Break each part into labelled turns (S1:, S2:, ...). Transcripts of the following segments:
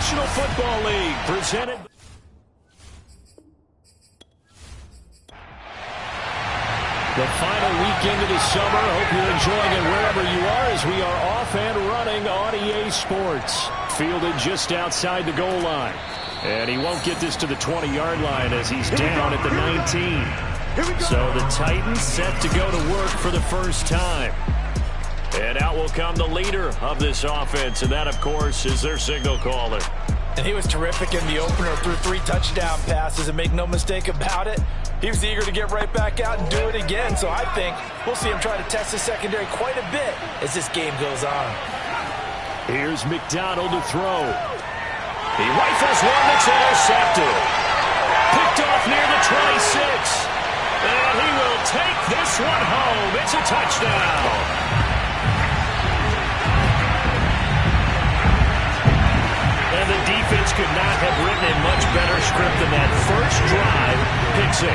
S1: National Football League, presented. The final weekend of the summer. Hope you're enjoying it wherever you are as we are off and running on EA Sports. Fielded just outside the goal line. And he won't get this to the 20-yard line as he's down at the 19. So the Titans set to go to work for the first time. And out will come the leader of this offense, and that, of course, is their signal caller.
S2: And he was terrific in the opener, threw 3 touchdown passes, and make no mistake about it, he was eager to get right back out and do it again. So I think we'll see him try to test the secondary quite a bit as this game goes on.
S1: Here's McDonald to throw. He rifles one that's intercepted. Picked off near the 26. And he will take this one home. It's a touchdown. And the defense could not have written a much better script than that first drive, pick 6.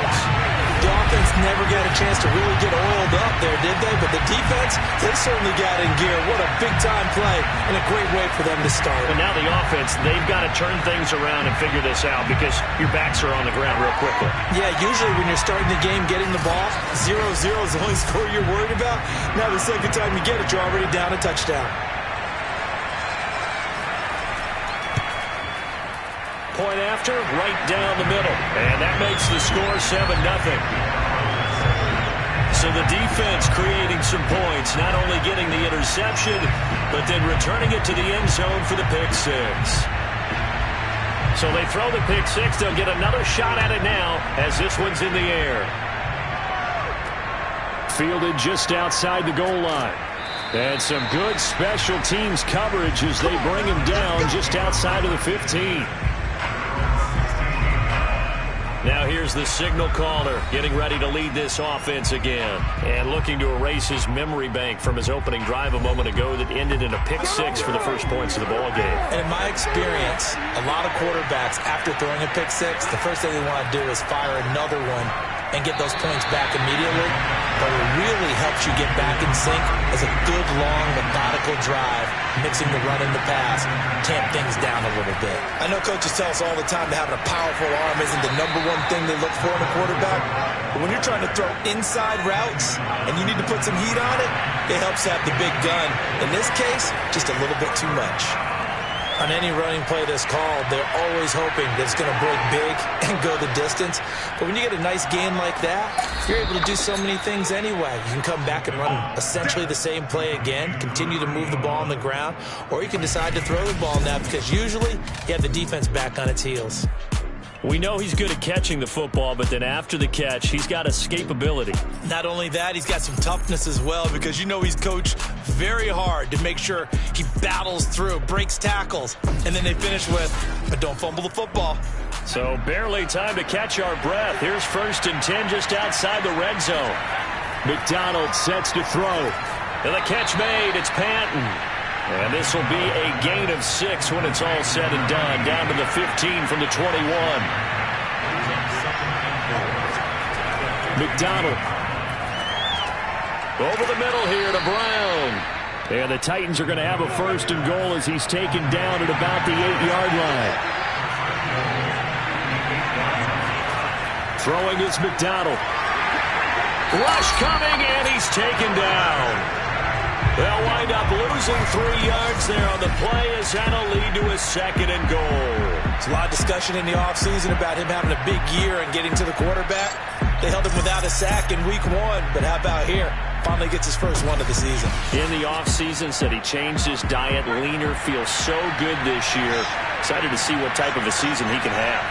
S2: The offense never got a chance to really get oiled up there, did they? But the defense, they certainly got in gear. What a big-time play and a great way for them to start.
S1: And now the offense, they've got to turn things around and figure this out because your backs are on the ground real quickly.
S2: Yeah, usually when you're starting the game getting the ball, 0-0 is the only score you're worried about. Now the second time you get it, you're already down a touchdown.
S1: Point after, right down the middle. And that makes the score 7-0. So the defense creating some points, not only getting the interception, but then returning it to the end zone for the pick 6. So they throw the pick 6. They'll get another shot at it now as this one's in the air. Fielded just outside the goal line. And some good special teams coverage as they bring him down just outside of the 15. Now here's the signal caller getting ready to lead this offense again. And looking to erase his memory bank from his opening drive a moment ago that ended in a pick 6 for the first points of the ball game.
S2: And in my experience, a lot of quarterbacks, after throwing a pick 6, the first thing they want to do is fire another one and get those points back immediately. But what really helps you get back in sync is a good, long, methodical drive, mixing the run and the pass, tamp things down a little bit. I know coaches tell us all the time that having a powerful arm isn't the number one thing they look for in a quarterback. But when you're trying to throw inside routes and you need to put some heat on it, it helps have the big gun. In this case, just a little bit too much. On any running play that's called, they're always hoping that it's going to break big and go the distance. But when you get a nice gain like that, you're able to do so many things anyway. You can come back and run essentially the same play again, continue to move the ball on the ground, or you can decide to throw the ball now because usually you have the defense back on its heels.
S1: We know he's good at catching the football, but then after the catch, he's got escapability.
S2: Not only that, he's got some toughness as well because you know he's coached very hard to make sure he battles through, breaks tackles, and then they finish with, but don't fumble the football.
S1: So barely time to catch our breath. Here's 1st and 10 just outside the red zone. McDonald sets to throw. And the catch made, it's Panton. And this will be a gain of 6 when it's all said and done, down to the 15 from the 21. McDonald. Over the middle here to Brown. And the Titans are going to have a 1st and goal as he's taken down at about the 8-yard line. Throwing is McDonald. Rush coming, and he's taken down. They'll wind up losing 3 yards there on the play as that'll lead to a 2nd and goal.
S2: There's a lot of discussion in the offseason about him having a big year and getting to the quarterback. They held him without a sack in week 1, but how about here? Finally gets his first one of the season.
S1: In the offseason, said he changed his diet, leaner, feels so good this year. Excited to see what type of a season he can have.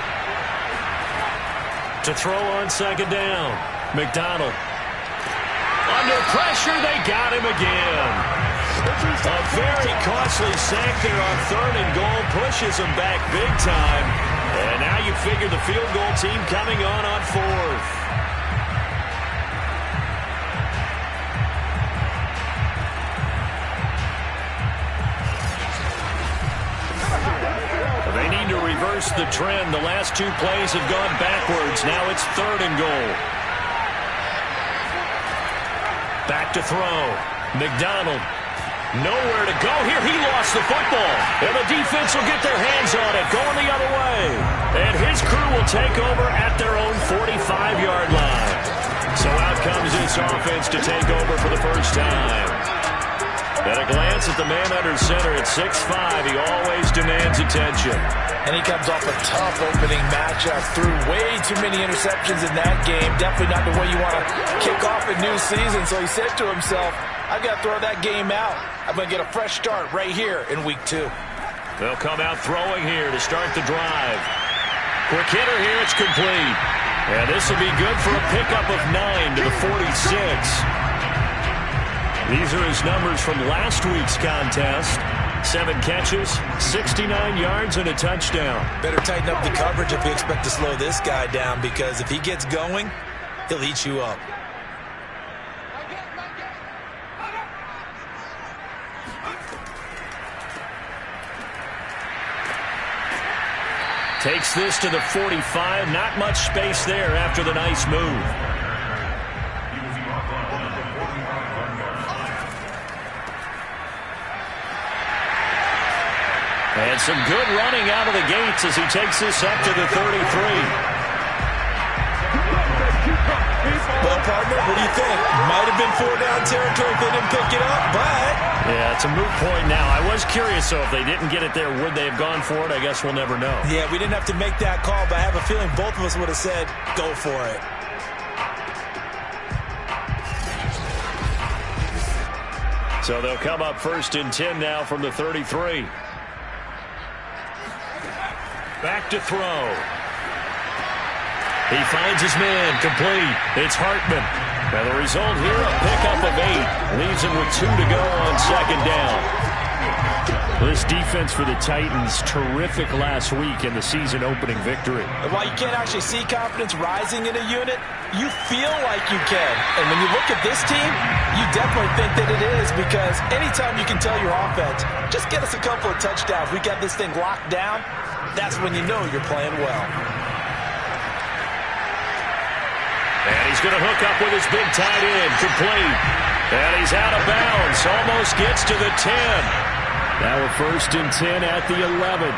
S1: To throw on 2nd down, McDonald. Under pressure, they got him again. A very costly sack there on 3rd and goal pushes him back big time. And now you figure the field goal team coming on 4th. They need to reverse the trend. The last 2 plays have gone backwards. Now it's 3rd and goal. Back to throw. McDonald. Nowhere to go here. He lost the football. And the defense will get their hands on they'll take over at their own 45-yard line. So out comes this offense to take over for the first time. At a glance at the man under center at 6'5", he always demands attention.
S2: And he comes off a tough opening matchup. Threw way too many interceptions in that game. Definitely not the way you want to kick off a new season. So he said to himself, I've got to throw that game out. I'm going to get a fresh start right here in week 2.
S1: They'll come out throwing here to start the drive. Quick hitter here, it's complete. And this will be good for a pickup of 9 to the 46. These are his numbers from last week's contest. 7 catches, 69 yards, and a touchdown.
S2: Better tighten up the coverage if you expect to slow this guy down, because if he gets going, he'll eat you up.
S1: Takes this to the 45. Not much space there after the nice move. And some good running out of the gates as he takes this up to the 33.
S2: Well, partner, what do you think? Might have been 4-down territory if they didn't pick it up, but...
S1: Yeah, it's a moot point now. I was curious, so if they didn't get it there, would they have gone for it? I guess we'll never know.
S2: Yeah, we didn't have to make that call, but I have a feeling both of us would have said, go for it.
S1: So they'll come up 1st and 10 now from the 33. Back to throw. He finds his man, complete. It's Hartman. And the result here, a pickup of 8. Leaves him with 2 to go on 2nd down. This defense for the Titans, terrific last week in the season opening victory.
S2: And while you can't actually see confidence rising in a unit, you feel like you can. And when you look at this team, you definitely think that it is, because anytime you can tell your offense, just get us a couple of touchdowns, we got this thing locked down, that's when you know you're playing well.
S1: And he's going to hook up with his big tight end, complete. And he's out of bounds, almost gets to the 10. Now a 1st and 10 at the 11.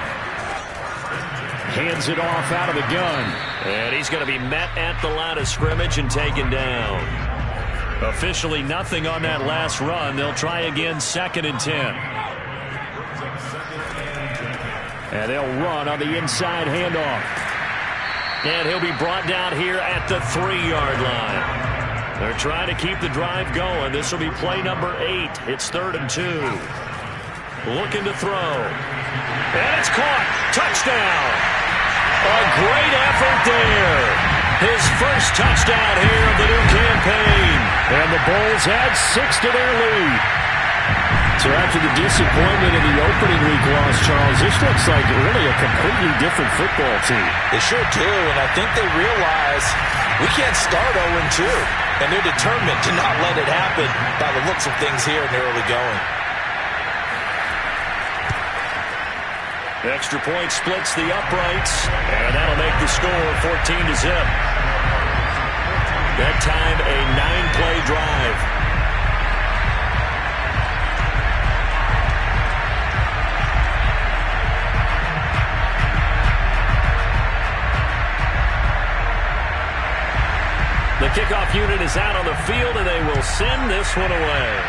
S1: Hands it off out of the gun. And he's going to be met at the line of scrimmage and taken down. Officially nothing on that last run. They'll try again 2nd and 10. And they'll run on the inside handoff. And he'll be brought down here at the 3-yard line. They're trying to keep the drive going. This will be play number 8. It's 3rd and 2. Looking to throw. And it's caught. Touchdown. A great effort there. His first touchdown here of the new campaign. And the Bulls add 6 to their lead. So after the disappointment in the opening week loss, Charles, this looks like really a completely different football team.
S2: They sure do, and I think they realize we can't start 0-2. And they're determined to not let it happen by the looks of things here in the early going.
S1: Extra point splits the uprights, and that'll make the score 14-0. That time a 9-play drive. The kickoff unit is out on the field, and they will send this one away.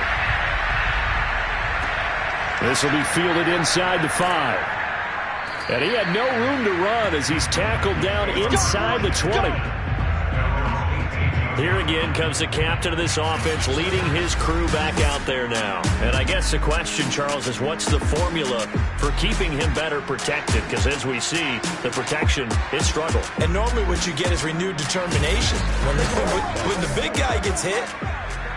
S1: This will be fielded inside the 5. And he had no room to run as he's tackled down inside the 20. Here again comes the captain of this offense leading his crew back out there now. And I guess the question, Charles, is what's the formula for keeping him better protected? Because as we see, the protection is struggle.
S2: And normally what you get is renewed determination. When the big guy gets hit,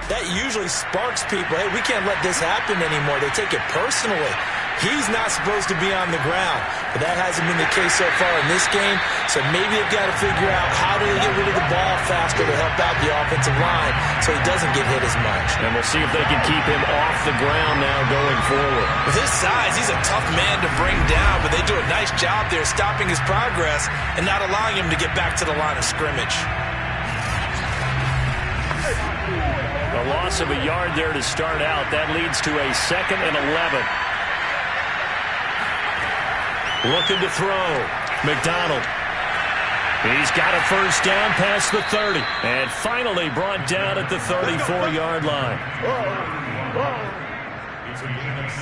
S2: that usually sparks people. Hey, we can't let this happen anymore. They take it personally. He's not supposed to be on the ground, but that hasn't been the case so far in this game. So maybe they've got to figure out how do they get rid of the ball faster to help out the offensive line so he doesn't get hit as much.
S1: And we'll see if they can keep him off the ground now going forward.
S2: With his size, he's a tough man to bring down, but they do a nice job there stopping his progress and not allowing him to get back to the line of scrimmage.
S1: A loss of a yard there to start out. That leads to a 2nd and 11. Looking to throw. McDonald. He's got a first down past the 30. And finally brought down at the 34-yard line.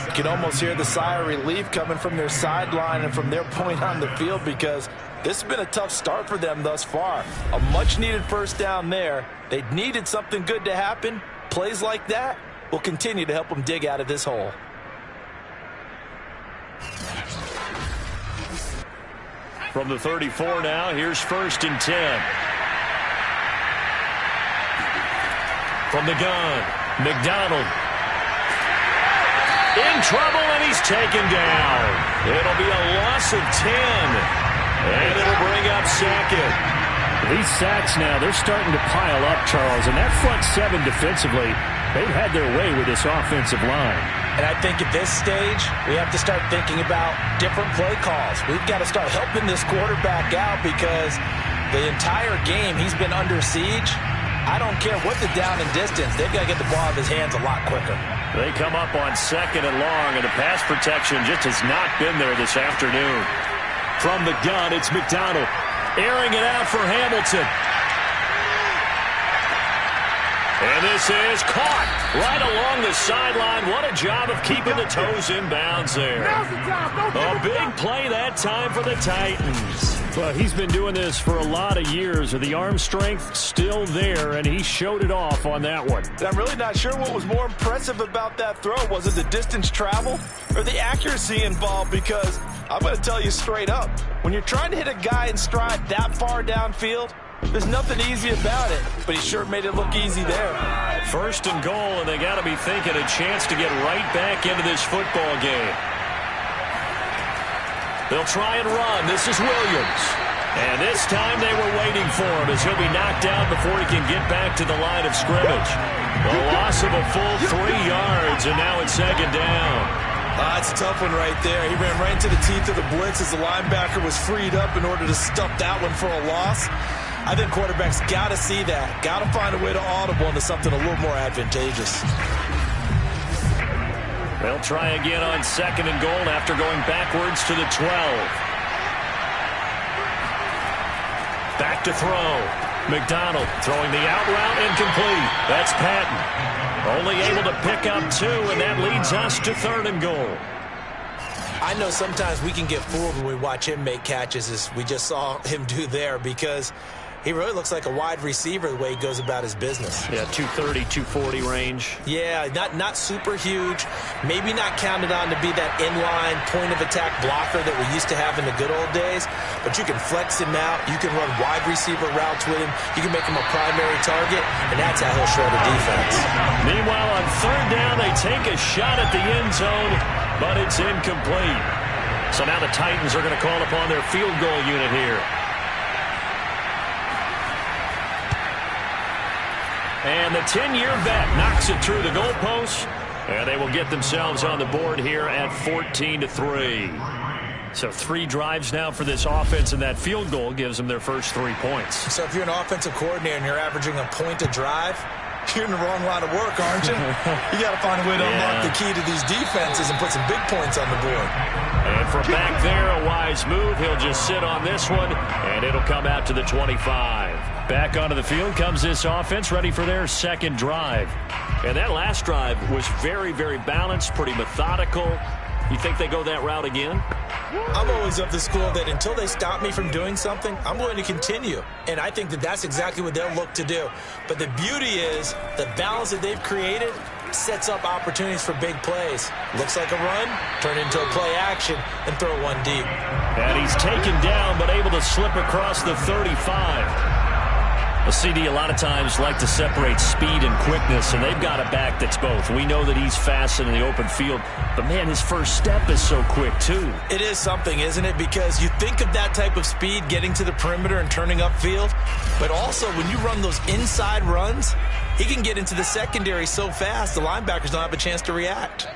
S2: You can almost hear the sigh of relief coming from their sideline and from their point on the field, because this has been a tough start for them thus far. A much-needed first down there. They needed something good to happen. Plays like that will continue to help them dig out of this hole.
S1: From the 34 now, here's 1st and 10. From the gun, McDonald. In trouble, and he's taken down. It'll be a loss of 10. And it'll bring up 2nd. These sacks now, they're starting to pile up, Charles. And that front 7 defensively, they've had their way with this offensive line.
S2: And I think at this stage, we have to start thinking about different play calls. We've got to start helping this quarterback out, because the entire game he's been under siege. I don't care what the down and distance. They've got to get the ball out of his hands a lot quicker.
S1: They come up on 2nd and long, and the pass protection just has not been there this afternoon. From the gun, it's McDonald. Airing it out for Hamilton. And this is caught right along the sideline. What a job of keeping the toes in bounds there. A big play that time for the Titans. Well, he's been doing this for a lot of years. The arm strength still there, and he showed it off on that one.
S2: I'm really not sure what was more impressive about that throw. Was it the distance traveled or the accuracy involved? Because I'm going to tell you straight up, when you're trying to hit a guy in stride that far downfield, there's nothing easy about it, but he sure made it look easy there.
S1: 1st and goal, and they got to be thinking a chance to get right back into this football game. They'll try and run. This is Williams. And this time they were waiting for him, as he'll be knocked down before he can get back to the line of scrimmage. A loss of a full 3 yards, and now it's 2nd down.
S2: It's a tough one right there. He ran right into the teeth of the blitz as the linebacker was freed up in order to stuff that one for a loss. I think quarterbacks got to see that. Got to find a way to audible into something a little more advantageous.
S1: They'll try again on 2nd and goal after going backwards to the 12. Back to throw. McDonald throwing the out route, incomplete. That's Patton. Only able to pick up 2, and that leads us to 3rd and goal.
S2: I know sometimes we can get fooled when we watch him make catches, as we just saw him do there, because he really looks like a wide receiver the way he goes about his business.
S1: Yeah, 230, 240 range.
S2: Yeah, not super huge. Maybe not counted on to be that inline point-of-attack blocker that we used to have in the good old days, but you can flex him out. You can run wide receiver routes with him. You can make him a primary target, and that's how he'll shred a defense.
S1: Meanwhile, on 3rd down, they take a shot at the end zone, but it's incomplete. So now the Titans are going to call upon their field goal unit here. And the 10-year vet knocks it through the goalpost, and they will get themselves on the board here at 14-3. So 3 drives now for this offense, and that field goal gives them their first 3 points.
S2: So if you're an offensive coordinator and you're averaging a point a drive, you're in the wrong line of work, aren't you? You got to find a way to unlock the key to these defenses and put some big points on the board.
S1: And from back there, a wise move. He'll just sit on this one, and it'll come out to the 25. Back onto the field comes this offense, ready for their 2nd drive. And that last drive was very, very balanced, pretty methodical. You think they go that route again?
S2: I'm always of the school that until they stop me from doing something, I'm going to continue. And I think that that's exactly what they'll look to do. But the beauty is the balance that they've created sets up opportunities for big plays. Looks like a run, turn it into a play action, and throw one deep.
S1: And he's taken down, but able to slip across the 35. A CD a lot of times like to separate speed and quickness, and they've got a back that's both. We know that he's fast in the open field, but man, his first step is so quick too.
S2: It is something, isn't it? Because you think of that type of speed getting to the perimeter and turning upfield, but also when you run those inside runs, he can get into the secondary so fast the linebackers don't have a chance to react.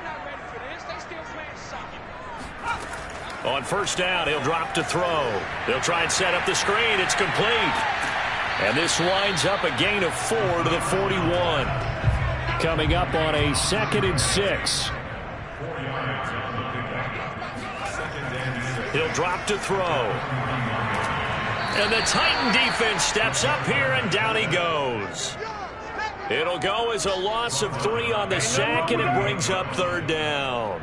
S1: On 1st down, he'll drop to throw. They'll try and set up the screen. It's complete. And this winds up a gain of 4 to the 41. Coming up on a 2nd and 6. He'll drop to throw. And the Titan defense steps up here, and down he goes. It'll go as a loss of 3 on the sack, and it brings up 3rd down.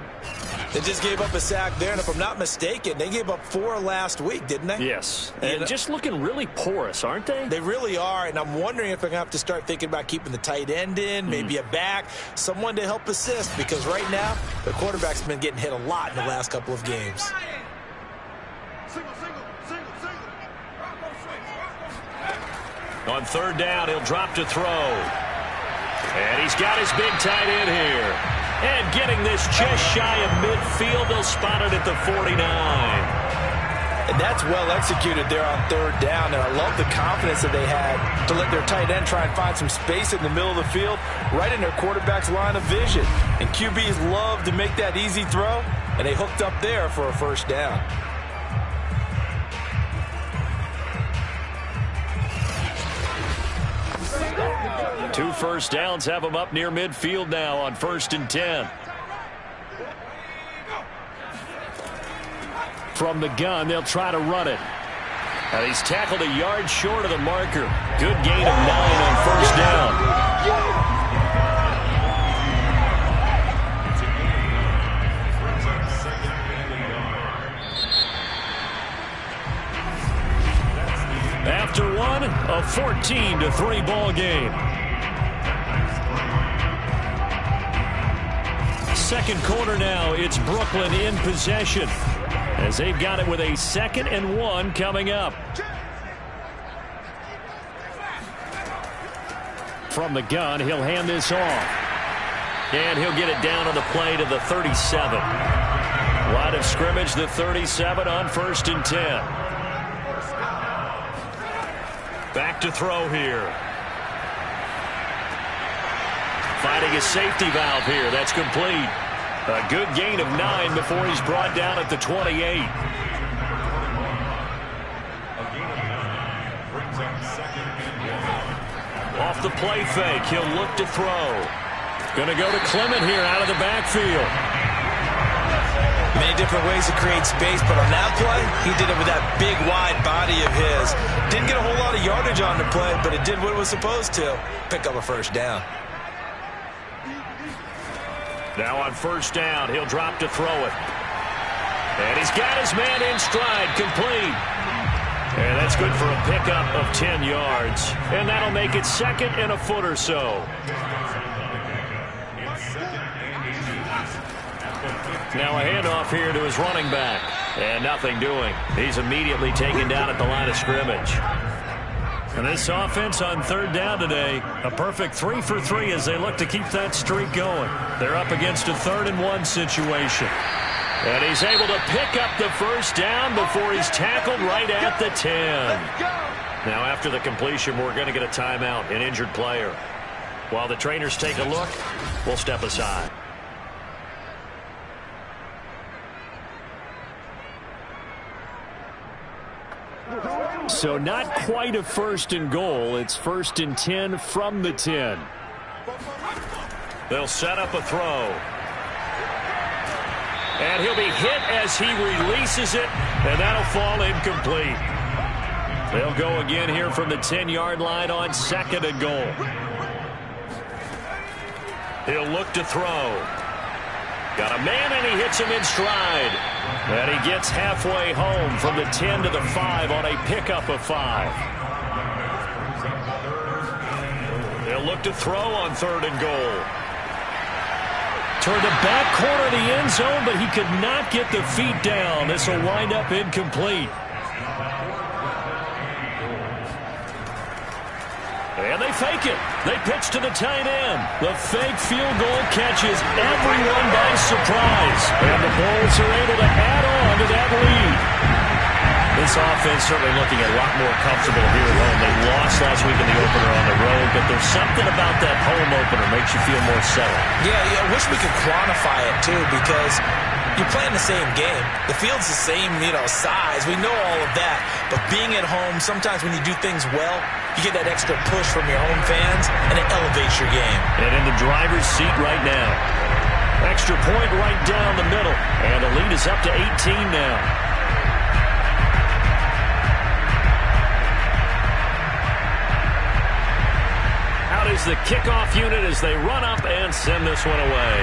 S2: They just gave up a sack there, and if I'm not mistaken, they gave up 4 last week, didn't they?
S1: Yes, and just looking really porous, aren't they?
S2: They really are, and I'm wondering if they're going to have to start thinking about keeping the tight end in, maybe a back, someone to help assist, because right now, the quarterback's been getting hit a lot in the last couple of games.
S1: On 3rd down, he'll drop to throw. And he's got his big tight end here. And getting this just shy of midfield, they'll spot it at the 49.
S2: And that's well executed there on 3rd down. And I love the confidence that they had to let their tight end try and find some space in the middle of the field, right in their quarterback's line of vision. And QBs love to make that easy throw, and they hooked up there for a 1st down.
S1: Two 1st downs have him up near midfield now on 1st and 10. From the gun, they'll try to run it. And he's tackled a yard short of the marker. Good gain of 9 on 1st down. After one, a 14-3 ball game. 2nd quarter now, it's Brooklyn in possession as they've got it with a 2nd and 1 coming up. From the gun, he'll hand this off. And he'll get it down on the play to the 37. Line of scrimmage, the 37 on 1st and 10. Back to throw here. Finding a safety valve here. That's complete. A good gain of 9 before he's brought down at the 28. Off the play fake, he'll look to throw. Going to go to Clement here out of the backfield.
S2: Many different ways to create space, but on that play, he did it with that big, wide body of his. Didn't get a whole lot of yardage on the play, but it did what it was supposed to. Pick up a 1st down.
S1: Now on 1st down, he'll drop to throw it. And he's got his man in stride, complete. And that's good for a pickup of 10 yards. And that'll make it 2nd and a foot or so. Now a handoff here to his running back. And nothing doing. He's immediately taken down at the line of scrimmage. And this offense on 3rd down today, a perfect 3 for 3 as they look to keep that streak going. They're up against a 3rd and 1 situation. And he's able to pick up the 1st down before he's tackled right at the 10. Now after the completion, we're going to get a timeout, an injured player. While the trainers take a look, we'll step aside. So not quite a 1st and goal. It's 1st and 10 from the 10. They'll set up a throw. And he'll be hit as he releases it, and that'll fall incomplete. They'll go again here from the 10-yard line on 2nd and goal. He'll look to throw. Got a man, and he hits him in stride. And he gets halfway home from the 10 to the 5 on a pickup of 5. They'll look to throw on 3rd and goal. Toward the back corner of the end zone, but he could not get the feet down. This will wind up incomplete. And they fake it. They pitch to the tight end. The fake field goal catches everyone by surprise. And the Bulls are able to add on to that lead. This offense certainly looking a lot more comfortable here at home. They lost last week in the opener on the road, but there's something about that home opener makes you feel more settled.
S2: Yeah, I wish we could quantify it, too, because you're playing the same game. The field's the same, size. We know all of that. But being at home, sometimes when you do things well, you get that extra push from your home fans, and it elevates your game.
S1: And in the driver's seat right now. Extra point right down the middle. And the lead is up to 18 now. is the kickoff unit as they run up and send this one away.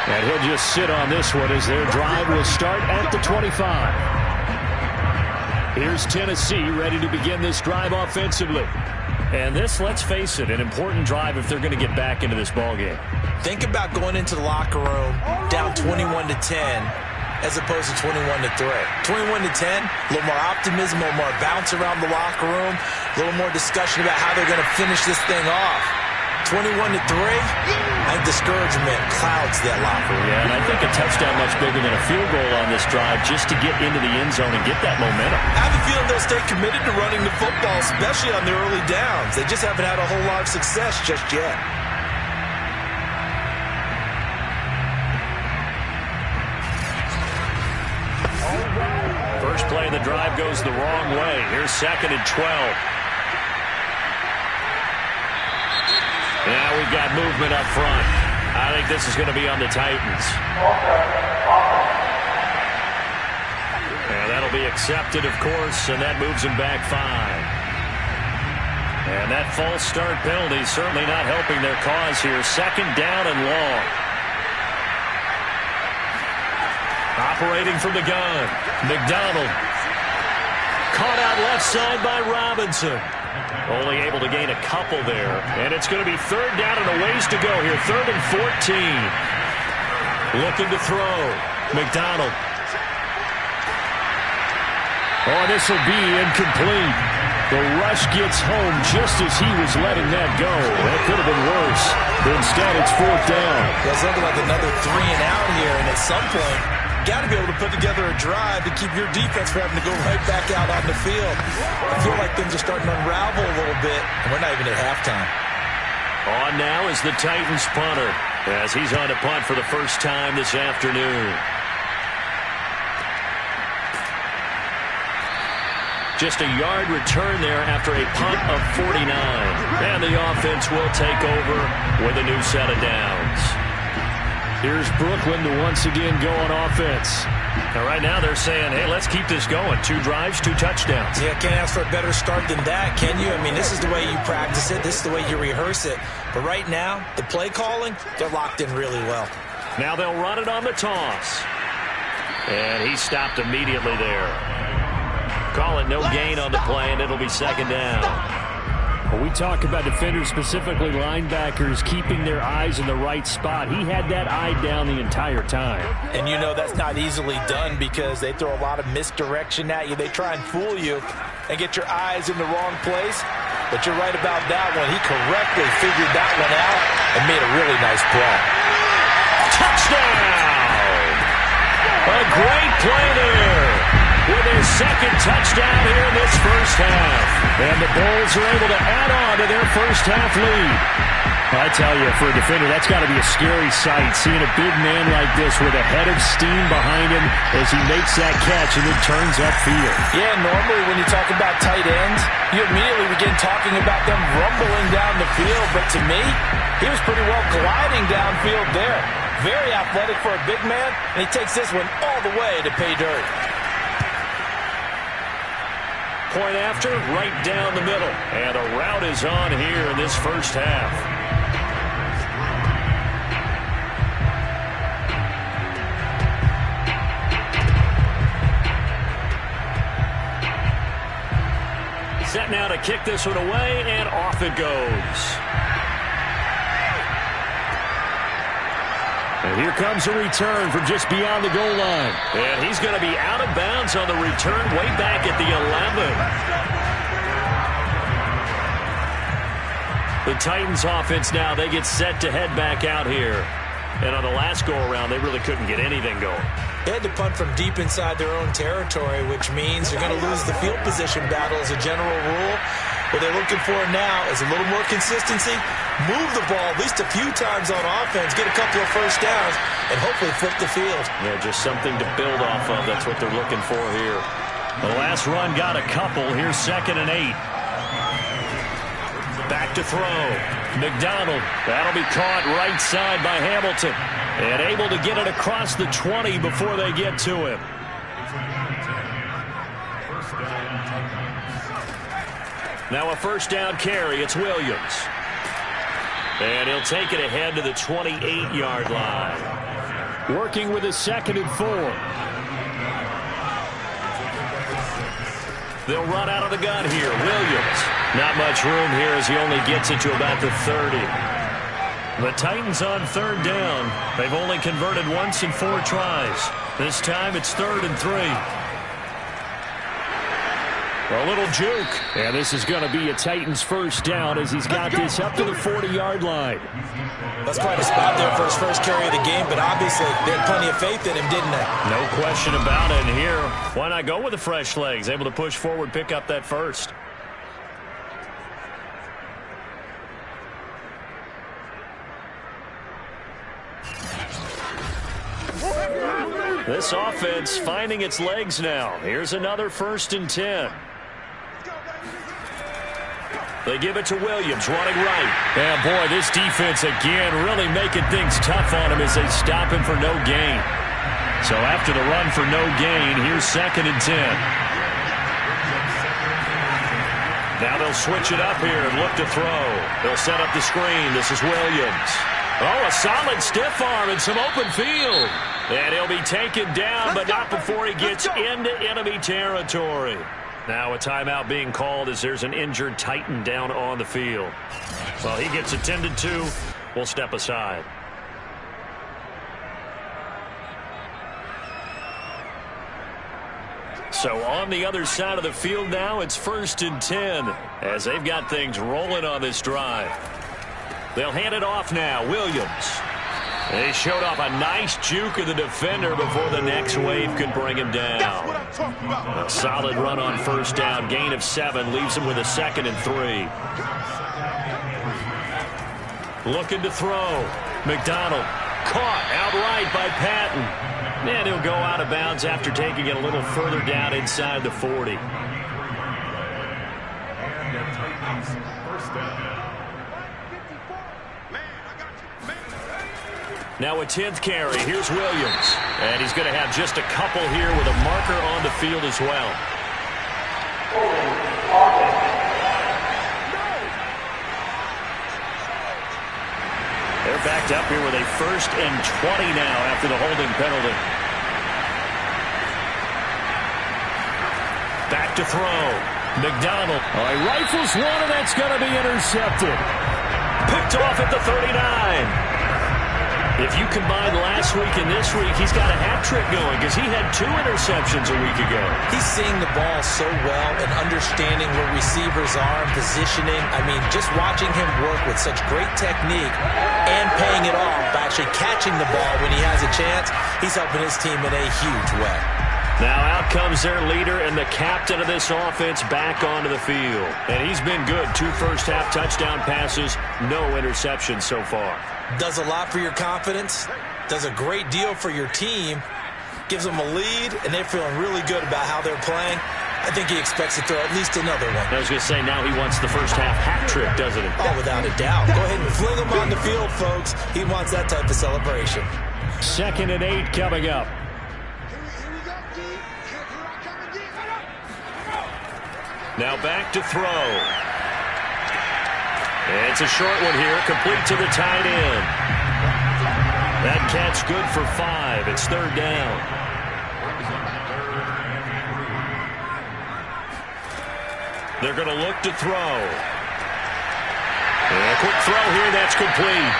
S1: And he'll just sit on this one as their drive will start at the 25. Here's Tennessee ready to begin this drive offensively. And this, let's face it, an important drive if they're going to get back into this ballgame.
S2: Think about going into the locker room down 21-10 as opposed to 21-3. 21-10, a little more optimism, a little more bounce around the locker room, a little more discussion about how they're going to finish this thing off. 21-3, I think discouragement clouds that locker room.
S1: Yeah, and I think a touchdown much bigger than a field goal on this drive just to get into the end zone and get that momentum.
S2: I have a feeling they'll stay committed to running the football, especially on their early downs. They just haven't had a whole lot of success just yet.
S1: First play of the drive goes the wrong way. Here's 2nd and 12. Now we've got movement up front. I think this is going to be on the Titans. And that'll be accepted, of course, and that moves him back 5. And that false start penalty is certainly not helping their cause here. 2nd down and long. Operating from the gun, McDonald. Caught out left side by Robinson. Only able to gain a couple there. And it's going to be 3rd down and a ways to go here. 3rd and 14. Looking to throw. McDonald. Oh, this will be incomplete. The rush gets home just as he was letting that go. That could have been worse. But instead, it's 4th down.
S2: Well, it's looking like another 3 and out here. And at some point, got to be able to put together a drive to keep your defense from having to go right back out on the field. I feel like things are starting to unravel a little bit, and we're not even at halftime.
S1: On now is the Titans punter as he's on to punt for the first time this afternoon. Just a yard return there after a punt of 49. And the offense will take over with a new set of downs. Here's Brooklyn to once again go on offense. Now, right now they're saying, hey, let's keep this going. 2 drives, 2 touchdowns.
S2: Yeah, can't ask for a better start than that, can you? I mean, this is the way you practice it. This is the way you rehearse it. But right now, the play calling, they're locked in really well.
S1: Now they'll run it on the toss. And he stopped immediately there. Call it no gain on the play, and it'll be 2nd down. Well, we talk about defenders, specifically linebackers, keeping their eyes in the right spot. He had that eye down the entire time.
S2: And you know that's not easily done because they throw a lot of misdirection at you. They try and fool you and get your eyes in the wrong place. But you're right about that one. He correctly figured that one out and made a really nice play.
S1: Touchdown! A great play there with his 2nd touchdown here in this first half. And the Bulls are able to add on to their first half lead. I tell you, for a defender, that's got to be a scary sight, seeing a big man like this with a head of steam behind him as he makes that catch and then turns upfield.
S2: Yeah, normally when you talk about tight ends, you immediately begin talking about them rumbling down the field. But to me, he was pretty well gliding downfield there. Very athletic for a big man, and he takes this one all the way to pay dirt.
S1: Point after, right down the middle. And a rout is on here in this first half. Set now to kick this one away, and off it goes. And here comes a return from just beyond the goal line. And he's going to be out of bounds on the return way back at the 11. The Titans offense now, they get set to head back out here. And on the last go-around, they really couldn't get anything going.
S2: They had to punt from deep inside their own territory, which means you're going to lose the field position battle as a general rule. What they're looking for now is a little more consistency, move the ball at least a few times on offense, get a couple of first downs, and hopefully flip the field.
S1: Yeah, just something to build off of. That's what they're looking for here. The last run got a couple. Here's 2nd and 8. Back to throw. McDonald. That'll be caught right side by Hamilton. And able to get it across the 20 before they get to him. Now a first down carry. It's Williams. And he'll take it ahead to the 28-yard line. Working with a 2nd and 4. They'll run out of the gun here. Williams. Not much room here as he only gets it to about the 30. The Titans on 3rd down. They've only converted once in 4 tries. This time it's 3rd and 3. A little juke. And this is going to be a Titans first down as he's got this up to the 40-yard line.
S2: That's quite a spot there for his first carry of the game, but obviously they had plenty of faith in him, didn't they?
S1: No question about it. And here, why not go with the fresh legs? Able to push forward, pick up that first. This offense finding its legs now. Here's another 1st and 10. They give it to Williams, running right. And boy, this defense again really making things tough on him as they stop him for no gain. So after the run for no gain, here's 2nd and 10. Now they'll switch it up here and look to throw. They'll set up the screen. This is Williams. Oh, a solid stiff arm and some open field. And he'll be taken down, but not before he gets into enemy territory. Now a timeout being called as there's an injured Titan down on the field. Well, he gets attended to. We'll step aside. So on the other side of the field now, it's 1st and 10 as they've got things rolling on this drive. They'll hand it off now. Williams. They showed off a nice juke of the defender before the next wave could bring him down. A solid run on first down. Gain of 7 leaves him with a 2nd and 3. Looking to throw. McDonald caught outright by Patton. And he'll go out of bounds after taking it a little further down inside the 40. Now a 10th carry. Here's Williams. And he's going to have just a couple here with a marker on the field as well. They're backed up here with a 1st and 20 now after the holding penalty. Back to throw. McDonald. Oh, he rifles one, and that's going to be intercepted. Picked off at the 39. If you combine last week and this week, he's got a hat trick going because he had 2 interceptions a week ago.
S2: He's seeing the ball so well and understanding where receivers are and positioning. I mean, just watching him work with such great technique and paying it off by actually catching the ball when he has a chance, he's helping his team in a huge way.
S1: Now out comes their leader and the captain of this offense back onto the field. And he's been good. 2 first-half touchdown passes, no interceptions so far.
S2: Does a lot for your confidence, does a great deal for your team, gives them a lead, and they're feeling really good about how they're playing. I think he expects to throw at least another one.
S1: I was going to say, now he wants the first-half hat trick, doesn't he?
S2: Oh, without a doubt. Go ahead and fling him on the field, folks. He wants that type of celebration.
S1: 2nd and 8 coming up. Now back to throw. It's a short one here, complete to the tight end. That catch good for 5. It's 3rd down. They're going to look to throw. And a quick throw here, that's complete.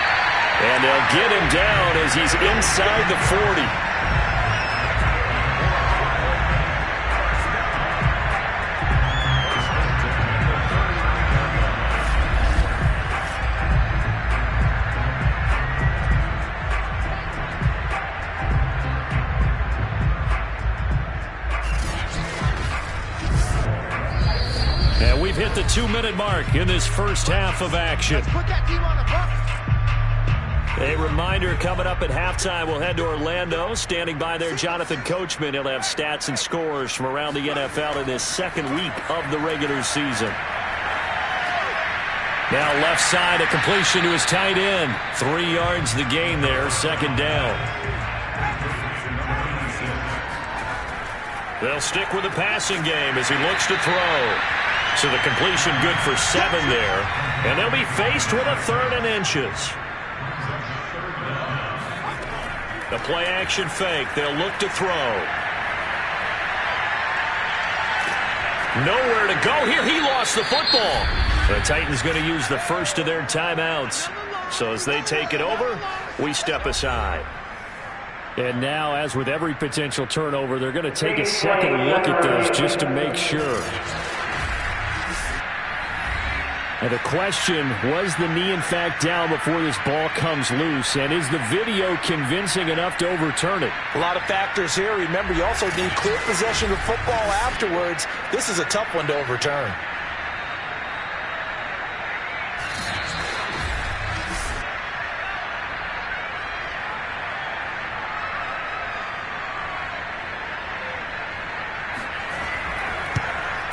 S1: And they'll get him down as he's inside the 40. And we've hit the 2-minute mark in this first half of action. A reminder coming up at halftime, we'll head to Orlando. Standing by there, Jonathan Coachman. He'll have stats and scores from around the NFL in this 2nd week of the regular season. Now left side, a completion to his tight end. 3 yards the gain there, 2nd down. They'll stick with the passing game as he looks to throw. So the completion good for 7 there. And they'll be faced with a 3rd and inches. The play action fake. They'll look to throw. Nowhere to go here. He lost the football. The Titans going to use the first of their timeouts. So as they take it over, we step aside. And now, as with every potential turnover, they're going to take a second look at this just to make sure. And the question, was the knee in fact down before this ball comes loose? And is the video convincing enough to overturn it?
S2: A lot of factors here. Remember, you also need clear possession of football afterwards. This is a tough one to overturn.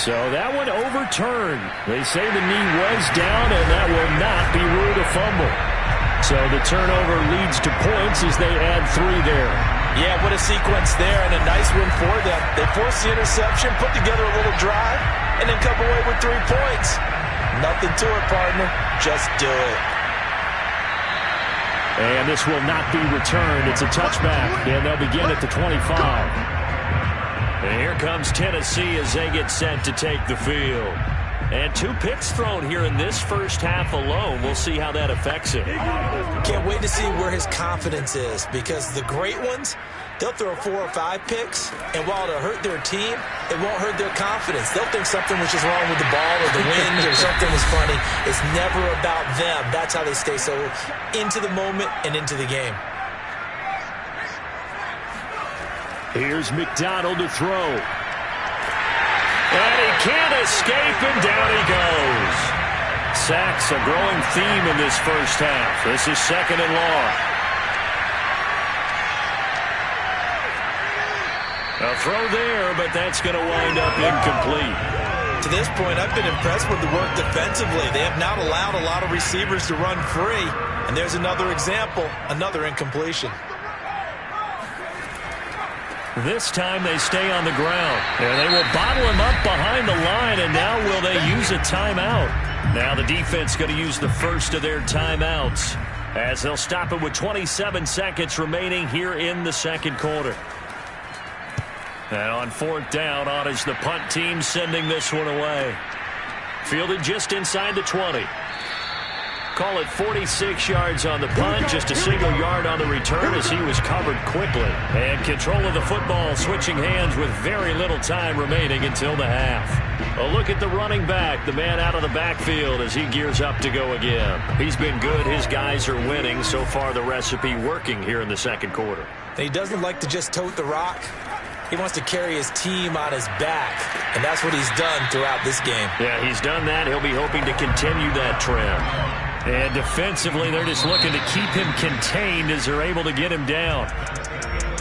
S1: So that one overturned. They say the knee was down, and that will not be ruled a fumble. So the turnover leads to points as they add 3 there.
S2: Yeah, what a sequence there, and a nice win for them. They forced the interception, put together a little drive, and then come away with 3 points. Nothing to it, partner. Just do it.
S1: And this will not be returned. It's a touchback, and they'll begin at the 25. And here comes Tennessee as they get set to take the field. And 2 picks thrown here in this first half alone. We'll see how that affects him.
S2: Can't wait to see where his confidence is, because the great ones, they'll throw 4 or 5 picks, and while it'll hurt their team, it won't hurt their confidence. They'll think something was just wrong with the ball or the wind or something was funny. It's never about them. That's how they stay so into the moment and into the game.
S1: Here's McDonald to throw. And he can't escape, and down he goes. Sacks a growing theme in this first half. This is 2nd and long. A throw there, but that's going to wind up incomplete.
S2: To this point, I've been impressed with the work defensively. They have not allowed a lot of receivers to run free. And there's another example, another incompletion.
S1: This time they stay on the ground. And they will bottle him up behind the line, and now will they use a timeout? Now the defense going to use the first of their timeouts as they'll stop it with 27 seconds remaining here in the second quarter. And on 4th down, on is the punt team sending this one away. Fielded just inside the 20. Call it 46 yards on the punt, just a single yard on the return as he was covered quickly. And control of the football switching hands with very little time remaining until the half. A look at the running back, the man out of the backfield as he gears up to go again. He's been good. His guys are winning. So far the recipe working here in the second quarter.
S2: He doesn't like to just tote the rock. He wants to carry his team on his back, and that's what he's done throughout this game.
S1: Yeah, he's done that. He'll be hoping to continue that trend. And defensively, they're just looking to keep him contained as they're able to get him down.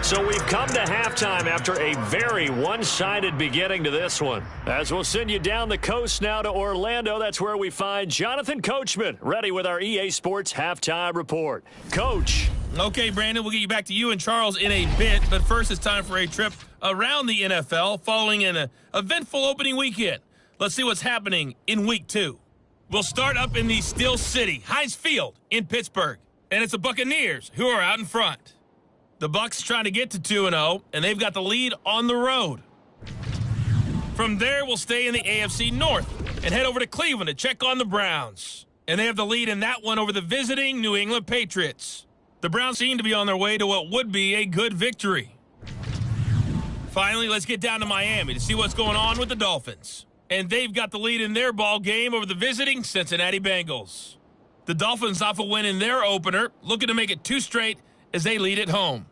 S1: So we've come to halftime after a very one-sided beginning to this one. As we'll send you down the coast now to Orlando, that's where we find Jonathan Coachman, ready with our EA Sports Halftime Report. Coach.
S3: Okay, Brandon, we'll get you back to you and Charles in a bit, but first it's time for a trip around the NFL following an eventful opening weekend. Let's see what's happening in Week 2. We'll start up in the Steel City, Heinz Field in Pittsburgh, and it's the Buccaneers who are out in front. The Bucs trying to get to 2-0, and they've got the lead on the road. From there, we'll stay in the AFC North and head over to Cleveland to check on the Browns. And they have the lead in that one over the visiting New England Patriots. The Browns seem to be on their way to what would be a good victory. Finally, let's get down to Miami to see what's going on with the Dolphins. And they've got the lead in their ball game over the visiting Cincinnati Bengals. The Dolphins off a win in their opener, looking to make it 2 straight as they lead at home.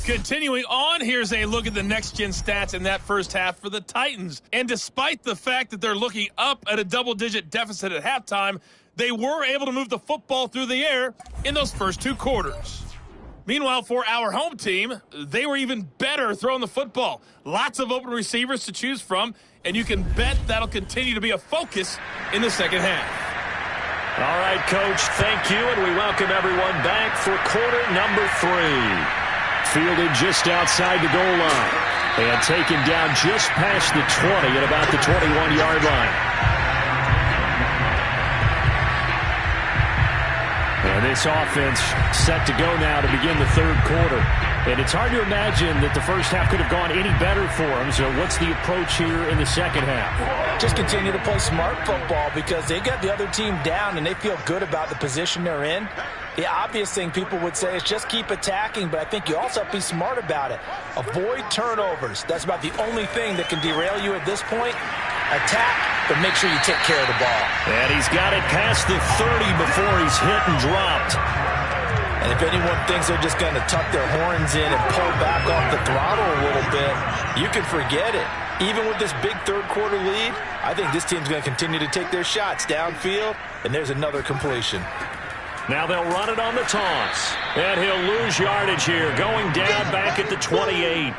S3: Continuing on, here's a look at the next-gen stats in that first half for the Titans. And despite the fact that they're looking up at a double-digit deficit at halftime, they were able to move the football through the air in those first 2 quarters. Meanwhile, for our home team, they were even better throwing the football. Lots of open receivers to choose from, and you can bet that'll continue to be a focus in the second half.
S1: All right, Coach, thank you, and we welcome everyone back for quarter number 3. Fielded just outside the goal line. And taken down just past the 20 at about the 21-yard line. And this offense set to go now to begin the third quarter. And it's hard to imagine that the first half could have gone any better for them. So what's the approach here in the second half?
S2: Just continue to play smart football because they got the other team down and they feel good about the position they're in. The obvious thing people would say is just keep attacking, but I think you also have to be smart about it. Avoid turnovers. That's about the only thing that can derail you at this point. Attack, but make sure you take care of the ball.
S1: And he's got it past the 30 before he's hit and dropped.
S2: And if anyone thinks they're just going to tuck their horns in and pull back off the throttle a little bit, you can forget it. Even with this big third-quarter lead, I think this team's going to continue to take their shots downfield, and there's another completion.
S1: Now they'll run it on the toss. And he'll lose yardage here, going down back at the 28.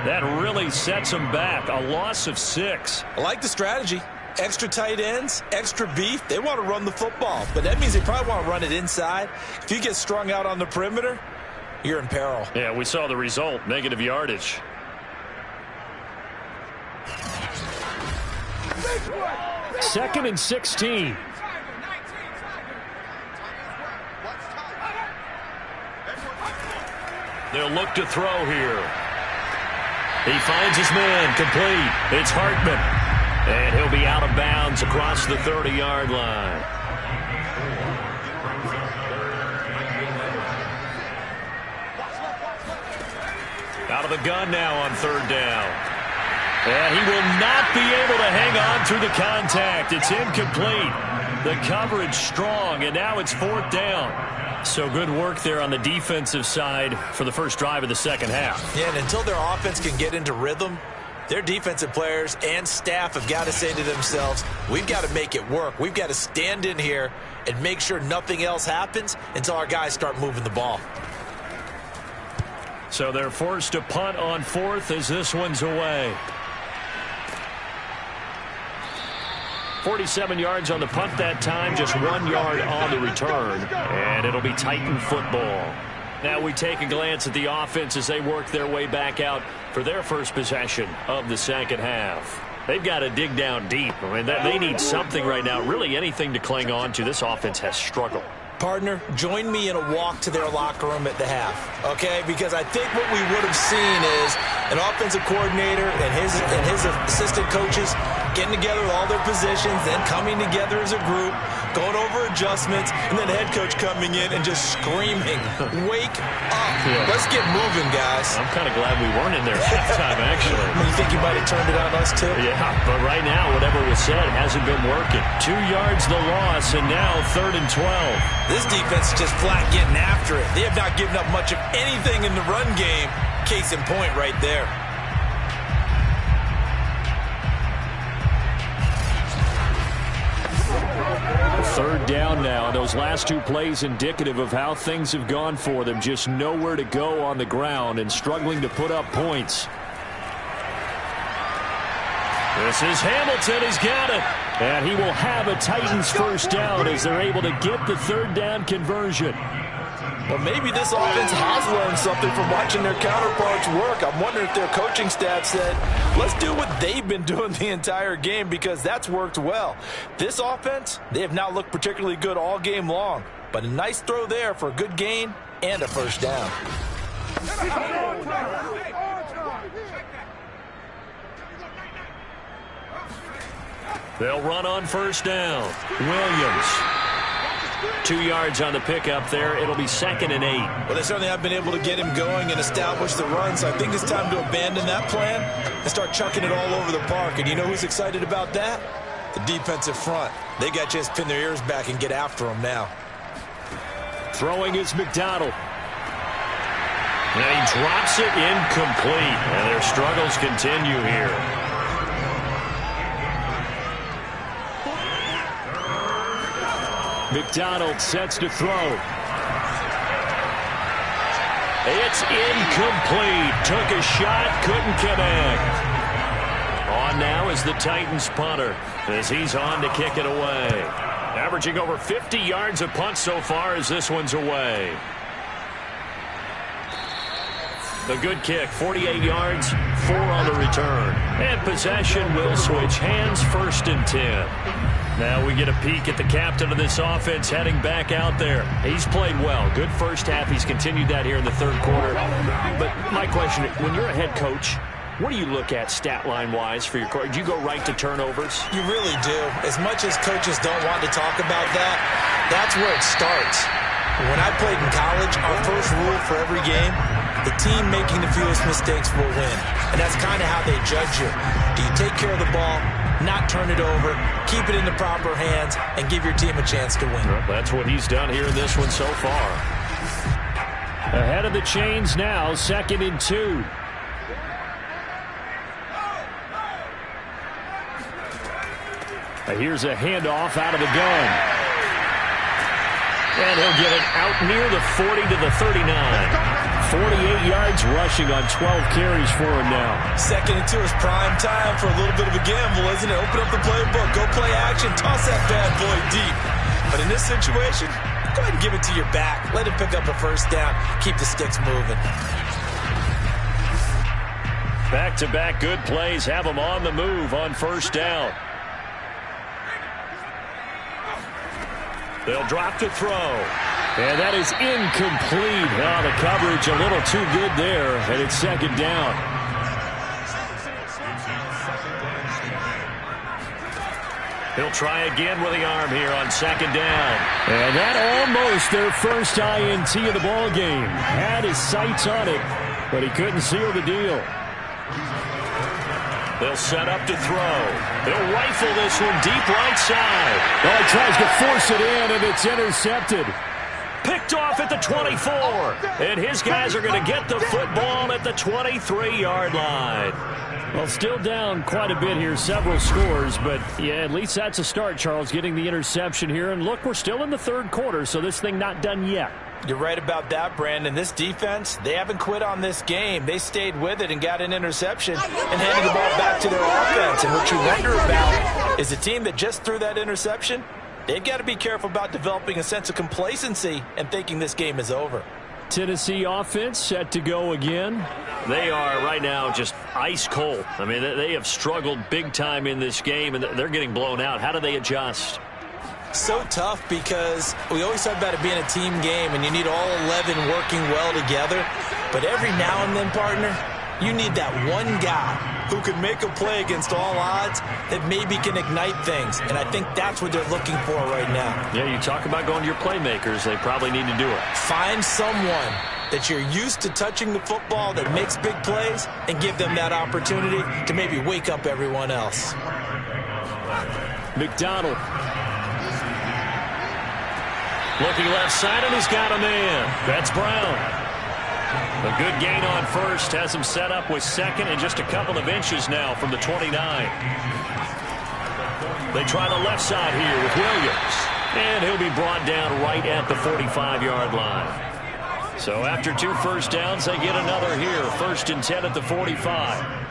S1: That really sets him back. A loss of 6.
S2: I like the strategy. Extra tight ends, extra beef. They want to run the football, but that means they probably want to run it inside. If you get strung out on the perimeter, you're in peril.
S1: Yeah, we saw the result, negative yardage. Second and 16. They'll look to throw here. He finds his man, complete. It's Hartman. And he'll be out of bounds across the 30-yard line. Out of the gun now on third down. And he will not be able to hang on through the contact. It's incomplete. The coverage strong, and now it's fourth down. So good work there on the defensive side for the first drive of the second half.
S2: Yeah, and until their offense can get into rhythm, their defensive players and staff have got to say to themselves, we've got to make it work. We've got to stand in here and make sure nothing else happens until our guys start moving the ball.
S1: So they're forced to punt on fourth as this one's away. 47 yards on the punt that time, just 1 yard on the return, and it'll be Titan football. Now we take a glance at the offense as they work their way back out for their first possession of the second half. They've got to dig down deep. I mean, they need something right now, really anything to cling on to. This offense has struggled.
S2: Partner, join me in a walk to their locker room at the half, okay? Because I think what we would have seen is an offensive coordinator and his assistant coaches getting together with all their positions, then coming together as a group, going over adjustments, and then head coach coming in and just screaming, wake up. Yeah. Let's get moving, guys.
S1: I'm kind of glad we weren't in there at halftime, actually.
S2: You think you might have turned it on us, too?
S1: Yeah, but right now, whatever was said hasn't been working. 2 yards the loss, and now 3rd and 12.
S2: This defense is just flat getting after it. They have not given up much of anything in the run game. Case in point right there.
S1: Third down now. Those last 2 plays indicative of how things have gone for them. Just nowhere to go on the ground and struggling to put up points. This is Hamilton. He's got it. And he will have a Titans first down as they're able to get the third down conversion.
S2: Well, maybe this offense has learned something from watching their counterparts work. I'm wondering if their coaching staff said, let's do what they've been doing the entire game because that's worked well. This offense, they have not looked particularly good all game long. But a nice throw there for a good gain and a first down.
S1: They'll run on first down. Williams. 2 yards on the pickup there. It'll be 2nd and 8.
S2: Well, they certainly have been able to get him going and establish the run, so I think it's time to abandon that plan and start chucking it all over the park. And you know who's excited about that? The defensive front. They got to just pin their ears back and get after him now.
S1: Throwing is McDonald. And he drops it incomplete. And their struggles continue here. McDonald sets to throw. It's incomplete. Took a shot, couldn't connect. On now is the Titans punter as he's on to kick it away. Averaging over 50 yards a punt so far as this one's away. The good kick, 48 yards, 4 on the return. And possession will switch hands, 1st and 10. Now we get a peek at the captain of this offense heading back out there. He's played well. Good first half. He's continued that here in the 3rd quarter. But my question, when you're a head coach, what do you look at stat line-wise for your coach? Do you go right to turnovers?
S2: You really do. As much as coaches don't want to talk about that, that's where it starts. When I played in college, our first rule for every game, the team making the fewest mistakes will win. And that's kind of how they judge you. Do you take care of the ball, not turn it over, keep it in the proper hands, and give your team a chance to win?
S1: Well, that's what he's done here in this one so far. Ahead of the chains now, 2nd and 2. Here's a handoff out of the gun. And he'll get it out near the 40 to the 39. 48 yards rushing on 12 carries for him now.
S2: 2nd and 2 is prime time for a little bit of a gamble, isn't it? Open up the playbook, go play action, toss that bad boy deep. But in this situation, go ahead and give it to your back. Let him pick up a 1st down. Keep the sticks moving.
S1: Back-to-back good plays have him on the move on 1st down. They'll drop to throw. And that is incomplete. Oh, the coverage a little too good there, and it's 2nd down. He'll try again with the arm here on 2nd down. And that almost their first INT of the ball game. Had his sights on it, but he couldn't seal the deal. They'll set up to throw. They'll rifle this one deep right side. Oh, he tries to force it in, and it's intercepted. Picked off at the 24. And his guys are going to get the football at the 23-yard line. Well, still down quite a bit here, several scores. But, yeah, at least that's a start, Charles, getting the interception here. And, look, we're still in the 3rd quarter, so this thing not done yet.
S2: You're right about that, Brandon. This defense, they haven't quit on this game. They stayed with it and got an interception and handed the ball back to their offense. And what you wonder about is a team that just threw that interception, they've got to be careful about developing a sense of complacency and thinking this game is over.
S1: Tennessee offense set to go again. They are right now just ice cold. I mean, they have struggled big time in this game, and they're getting blown out. How do they adjust?
S2: So tough because we always talk about it being a team game and you need all 11 working well together. But every now and then, partner, you need that one guy who can make a play against all odds that maybe can ignite things. And I think that's what they're looking for right now.
S1: Yeah, you talk about going to your playmakers. They probably need to do it.
S2: Find someone that you're used to touching the football that makes big plays and give them that opportunity to maybe wake up everyone else.
S1: McDonald. Looking left side, and he's got a man. That's Brown. A good gain on 1st. Has him set up with 2nd and just a couple of inches now from the 29. They try the left side here with Williams. And he'll be brought down right at the 45-yard line. So after 2 first downs, they get another here. 1st and 10 at the 45.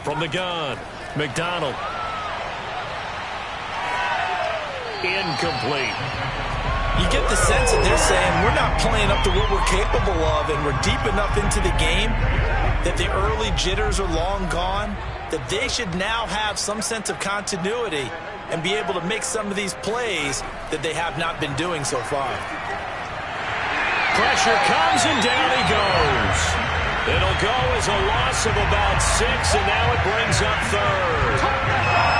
S1: From the gun, McDonald. Incomplete.
S2: You get the sense that they're saying we're not playing up to what we're capable of, and we're deep enough into the game that the early jitters are long gone, that they should now have some sense of continuity and be able to make some of these plays that they have not been doing so far.
S1: Pressure comes, and down he goes. It'll go as a loss of about 6, and now it brings up 3rd.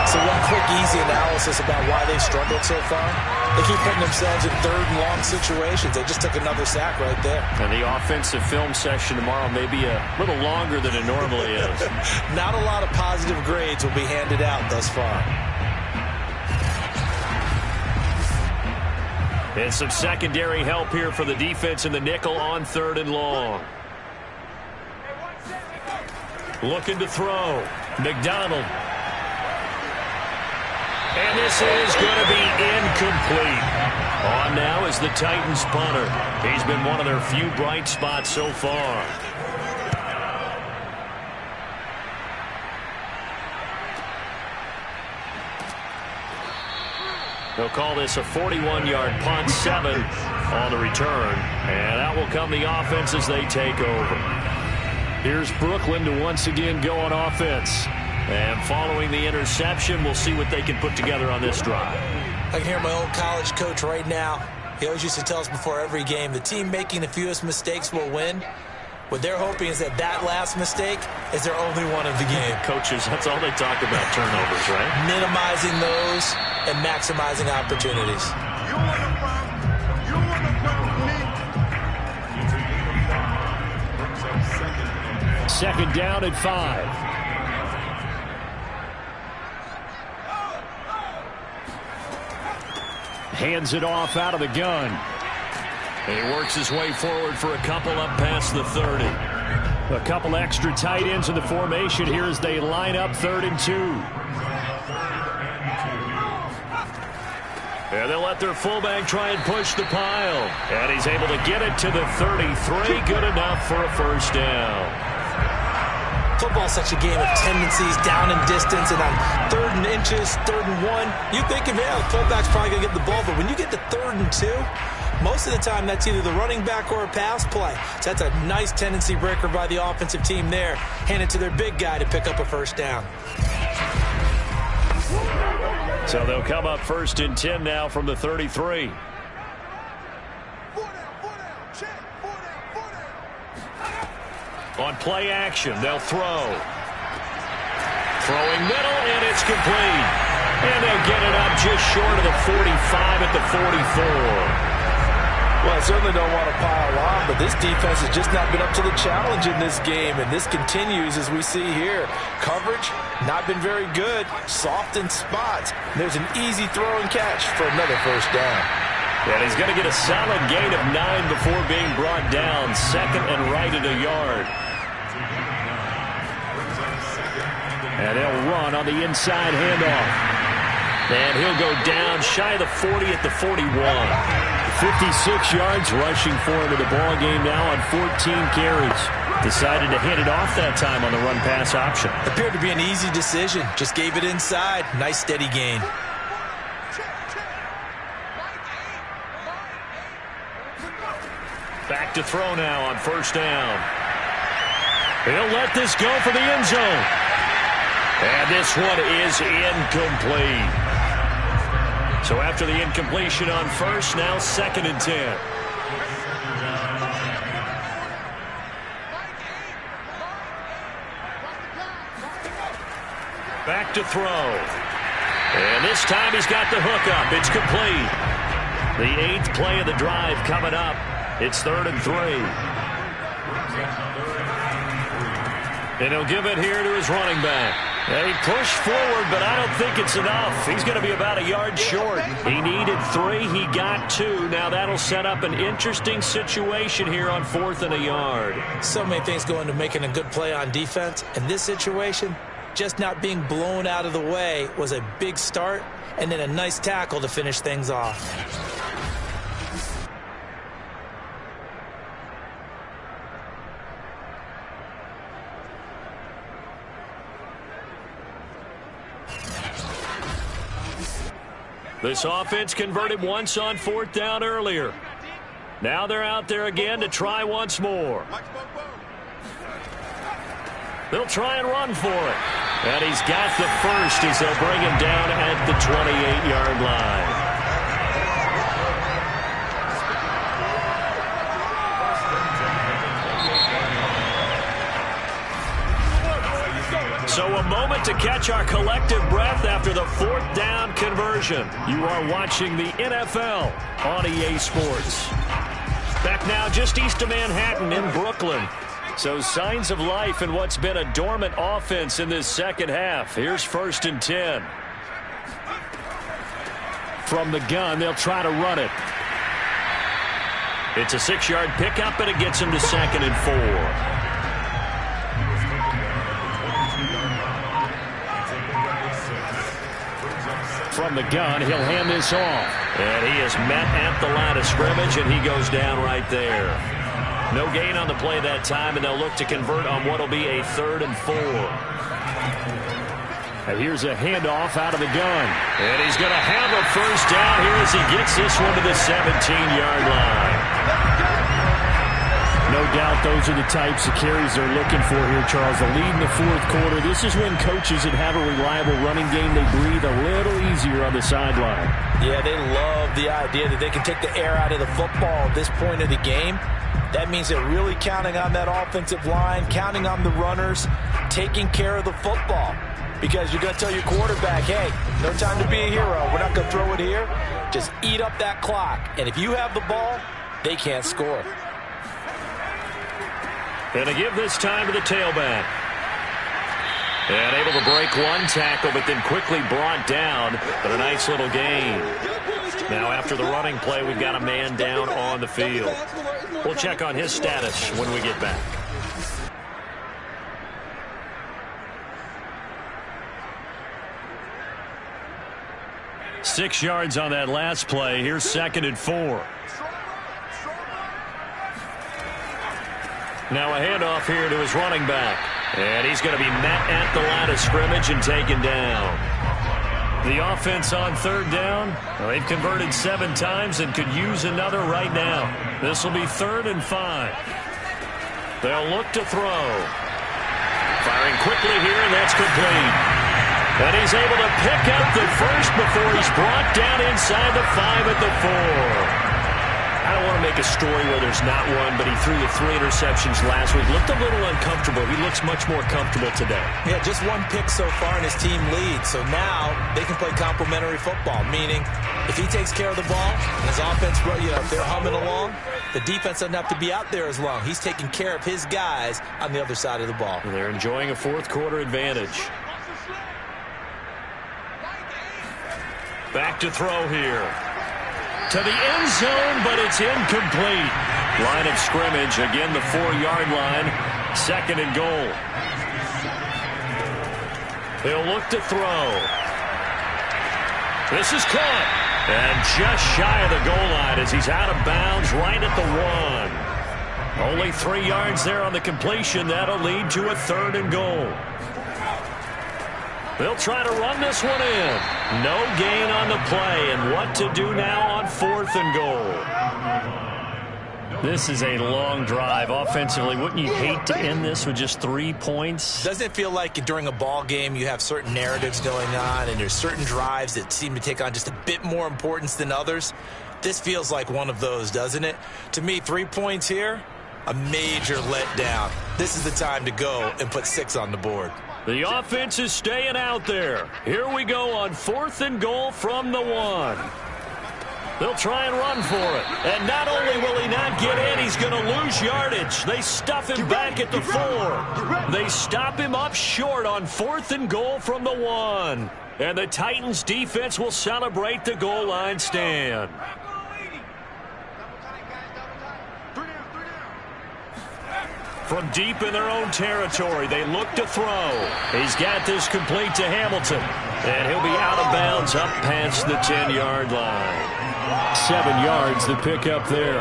S2: So one quick, easy analysis about why they've struggled so far. They keep putting themselves in 3rd and long situations. They just took another sack right there.
S1: And the offensive film session tomorrow may be a little longer than it normally is.
S2: Not a lot of positive grades will be handed out thus far.
S1: And some secondary help here for the defense in the nickel on 3rd and long. Looking to throw. McDonald. And this is going to be incomplete. On now is the Titans punter. He's been one of their few bright spots so far. They'll call this a 41-yard punt, 7 on the return. And out will come the offense as they take over. Here's Brooklyn to once again go on offense. And following the interception, we'll see what they can put together on this drive.
S2: I can hear my old college coach right now. He always used to tell us before every game, the team making the fewest mistakes will win. What they're hoping is that last mistake is their only one of the game.
S1: Coaches, that's all they talk about, turnovers, right?
S2: Minimizing those and maximizing opportunities.
S1: Second down at 5. Hands it off out of the gun. And he works his way forward for a couple up past the 30. A couple extra tight ends in the formation here as they line up 3rd and 2. And they'll let their fullback try and push the pile. And he's able to get it to the 33. Good enough for a first down.
S2: Football's such a game of tendencies, down and distance, and on 3rd and inches, 3rd and 1, you think, yeah, the fullback's probably going to get the ball. But when you get to 3rd and 2, most of the time that's either the running back or a pass play. So that's a nice tendency breaker by the offensive team there. Hand it to their big guy to pick up a first down.
S1: So they'll come up 1st and 10 now from the 33. On play action, they'll throw. Throwing middle, and it's complete. And they'll get it up just short of the 45 at the 44.
S4: Well, I certainly don't want to pile on, but this defense has just not been up to the challenge in this game, and this continues as we see here. Coverage, not been very good, soft in spots. There's an easy throw and catch for another first down.
S1: And he's going to get a solid gain of 9 before being brought down. 2nd and right at a yard. And they'll run on the inside handoff. And he'll go down shy of the 40 at the 41. 56 yards rushing for him in the ball game now on 14 carries. Decided to hit it off that time on the run-pass option.
S2: Appeared to be an easy decision. Just gave it inside. Nice steady gain.
S1: Back to throw now on 1st down. He'll let this go for the end zone. And this one is incomplete. So after the incompletion on 1st, now 2nd and 10. Back to throw. And this time he's got the hook up. It's complete. The 8th play of the drive coming up. It's 3rd and 3. And he'll give it here to his running back. They push forward, but I don't think it's enough. He's going to be about a yard short. He needed 3. He got 2. Now that'll set up an interesting situation here on 4th and a yard.
S2: So many things go into making a good play on defense. In this situation, just not being blown out of the way was a big start, and then a nice tackle to finish things off.
S1: This offense converted once on 4th down earlier. Now they're out there again to try once more. They'll try and run for it. And he's got the first as they'll bring him down at the 28-yard line. So a moment to catch our collective breath after the 4th down conversion. You are watching the NFL on EA Sports. Back now just east of Manhattan in Brooklyn. So signs of life in what's been a dormant offense in this second half. Here's 1st and 10. From the gun, they'll try to run it. It's a 6-yard pickup, and it gets him to 2nd and 4. From the gun, he'll hand this off. And he is met at the line of scrimmage, and he goes down right there. No gain on the play that time, and they'll look to convert on what will be a 3rd and 4. And here's a handoff out of the gun. And he's going to have a first down here as he gets this one to the 17-yard line. No doubt those are the types of carries they're looking for here, Charles. The lead in the fourth quarter. This is when coaches that have a reliable running game, they breathe a little easier on the sideline.
S2: Yeah, they love the idea that they can take the air out of the football at this point of the game. That means they're really counting on that offensive line, counting on the runners, taking care of the football. Because you're going to tell your quarterback, hey, no time to be a hero. We're not going to throw it here. Just eat up that clock. And if you have the ball, they can't score.
S1: And to give this time to the tailback. And able to break one tackle, but then quickly brought down. But a nice little gain. Now after the running play, we've got a man down on the field. We'll check on his status when we get back. Six yards on that last play. Here's 2nd and 4. Now a handoff here to his running back. And he's going to be met at the line of scrimmage and taken down. The offense on 3rd down. Well, they've converted 7 times and could use another right now. This will be 3rd and 5. They'll look to throw. Firing quickly here, and that's complete. And he's able to pick up the first before he's brought down inside the 5 at the 4. I don't want to make a story where there's not one, but he threw the 3 interceptions last week. Looked a little uncomfortable. He looks much more comfortable today.
S2: Yeah, just 1 pick so far and his team leads. So now they can play complementary football, meaning if he takes care of the ball and his offense, if they're humming along, the defense doesn't have to be out there as long. He's taking care of his guys on the other side of the ball.
S1: And they're enjoying a fourth quarter advantage. Back to throw here. To the end zone, but it's incomplete. Line of scrimmage, again the 4-yard line. 2nd and goal. He'll look to throw. This is caught. And just shy of the goal line as he's out of bounds right at the 1. Only 3 yards there on the completion. That'll lead to a 3rd and goal. They'll try to run this one in. No gain on the play. And what to do now on 4th and goal. This is a long drive. Offensively, wouldn't you hate to end this with just 3 points?
S2: Doesn't it feel like during a ball game you have certain narratives going on and there's certain drives that seem to take on just a bit more importance than others? This feels like one of those, doesn't it? To me, 3 points here, a major letdown. This is the time to go and put 6 on the board.
S1: The offense is staying out there. Here we go on 4th and goal from the 1. They'll try and run for it. And not only will he not get in, he's going to lose yardage. They stuff him back at the 4. They stop him up short on 4th and goal from the 1. And the Titans defense will celebrate the goal line stand. From deep in their own territory, they look to throw. He's got this complete to Hamilton. And he'll be out of bounds up past the 10-yard line. 7 yards to pick up there.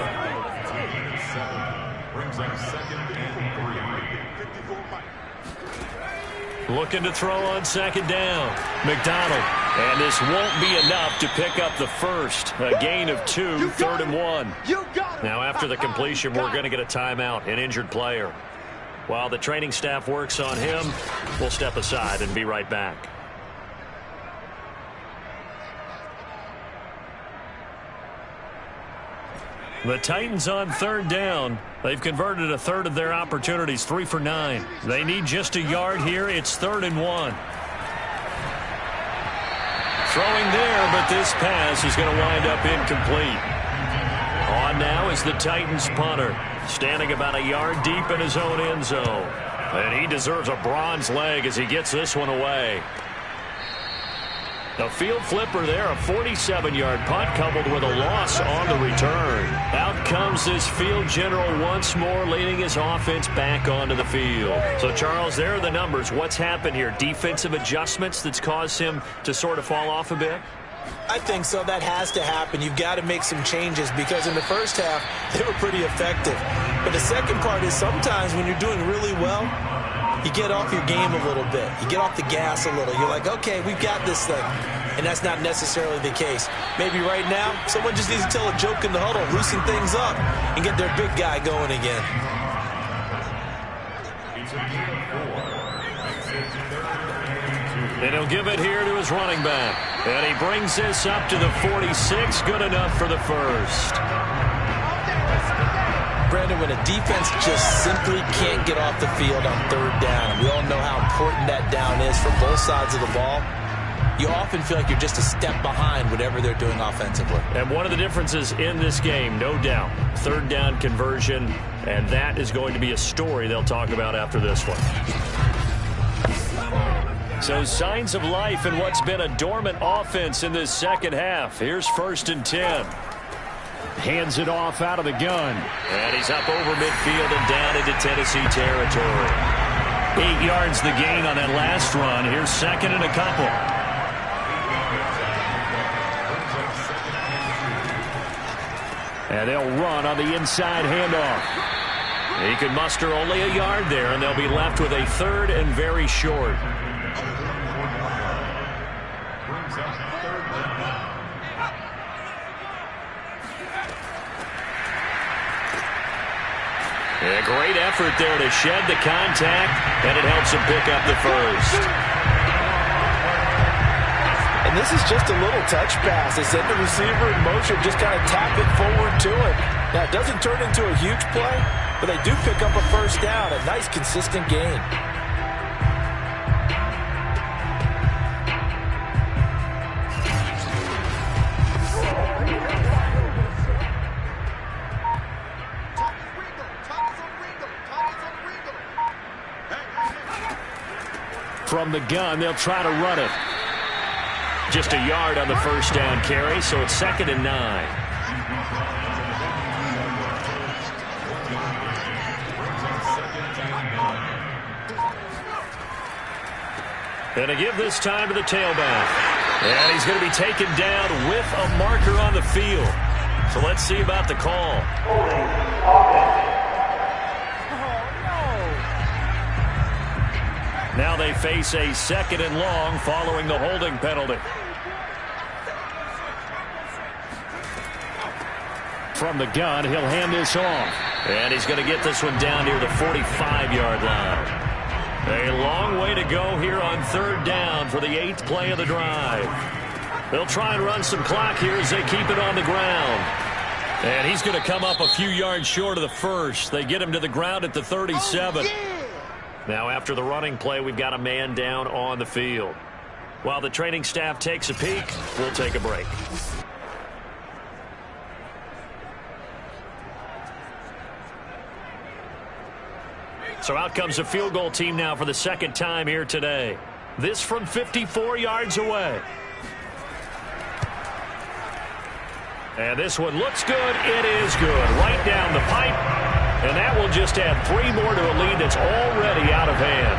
S1: Looking to throw on 2nd down. McDonald. And this won't be enough to pick up the first. A gain of 2, 3rd and 1. Now after the completion, we're going to get a timeout, an injured player. While the training staff works on him, we'll step aside and be right back. The Titans on 3rd down. They've converted a 1/3 of their opportunities, 3 for 9. They need just a yard here. It's 3rd and 1. Throwing there, but this pass is going to wind up incomplete. On now is the Titans punter, standing about a yard deep in his own end zone. And he deserves a bronze leg as he gets this one away. The field flipper there, a 47-yard punt coupled with a loss on the return. Out comes this field general once more, leading his offense back onto the field. So, Charles, there are the numbers. What's happened here? Defensive adjustments that's caused him to sort of fall off a bit?
S2: I think so. That has to happen. You've got to make some changes because in the first half, they were pretty effective. But the second part is sometimes when you're doing really well, you get off your game a little bit. You get off the gas a little. You're like, okay, we've got this thing. And that's not necessarily the case. Maybe right now, someone just needs to tell a joke in the huddle, loosen things up, and get their big guy going again.
S1: And he'll give it here to his running back. And he brings this up to the 46. Good enough for the first.
S2: Brandon, when a defense just simply can't get off the field on third down, and we all know how important that down is for both sides of the ball, you often feel like you're just a step behind whatever they're doing offensively.
S1: And one of the differences in this game, no doubt, third down conversion, and that is going to be a story they'll talk about after this one. So signs of life in what's been a dormant offense in this second half. Here's 1st and 10. Hands it off out of the gun. And he's up over midfield and down into Tennessee territory. 8 yards the gain on that last run. Here's 2nd and a couple. And they'll run on the inside handoff. He can muster only a yard there, and they'll be left with a 3rd and very short. A great effort there to shed the contact, and it helps him pick up the first.
S4: And this is just a little touch pass. They send the receiver in motion, just kind of tap it forward to him. Now, it doesn't turn into a huge play, but they do pick up a first down, a nice, consistent gain.
S1: From the gun, they'll try to run it. Just a yard on the first down carry, so it's 2nd and 9. And to give this time to the tailback. And he's going to be taken down with a marker on the field. So let's see about the call. Now they face a 2nd and long following the holding penalty. From the gun, he'll hand this off. And he's going to get this one down near the 45-yard line. A long way to go here on 3rd down for the 8th play of the drive. They'll try and run some clock here as they keep it on the ground. And he's going to come up a few yards short of the first. They get him to the ground at the 37. Oh, yeah. Now, after the running play, we've got a man down on the field. While the training staff takes a peek, we'll take a break. So out comes a field goal team now for the 2nd time here today. This from 54 yards away. And this one looks good. It is good. Right down the pipe. And that will just add 3 more to a lead that's already out of hand.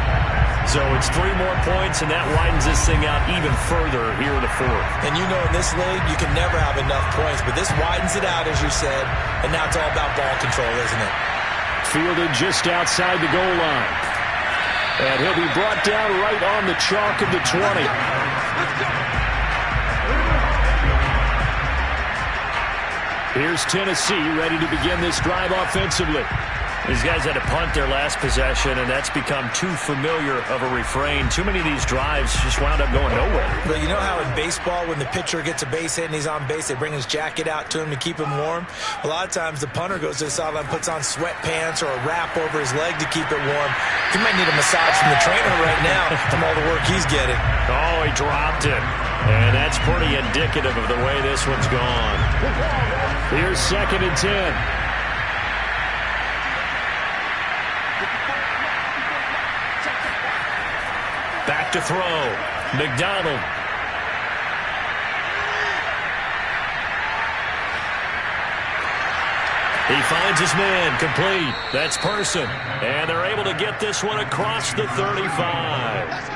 S1: So it's 3 more points, and that widens this thing out even further here in the 4th.
S2: And you know in this league, you can never have enough points, but this widens it out, as you said, and now it's all about ball control, isn't it?
S1: Fielded just outside the goal line. And he'll be brought down right on the chalk of the 20. Here's Tennessee ready to begin this drive offensively. These guys had to punt their last possession, and that's become too familiar of a refrain. Too many of these drives just wound up going nowhere.
S2: But you know how in baseball, when the pitcher gets a base hit and he's on base, they bring his jacket out to him to keep him warm? A lot of times the punter goes to the sideline, puts on sweatpants or a wrap over his leg to keep it warm. He might need a massage from the trainer right now from all the work he's getting.
S1: Oh, he dropped it. And that's pretty indicative of the way this one's gone. Here's 2nd and 10. Back to throw. McDonald. He finds his man, complete. That's Person. And they're able to get this one across the 35.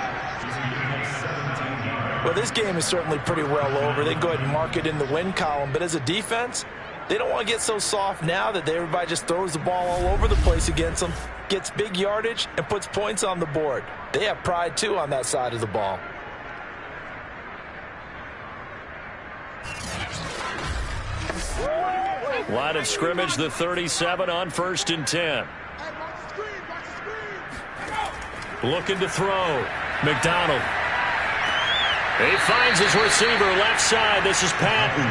S4: Well, this game is certainly pretty well over. They can go ahead and mark it in the win column. But as a defense, they don't want to get so soft now that everybody just throws the ball all over the place against them. gets big yardage, and puts points on the board. They have pride, too, on that side of the ball.
S1: Line of scrimmage, the 37 on 1st and 10. Looking to throw. McDonald. He finds his receiver left side. This is Patton.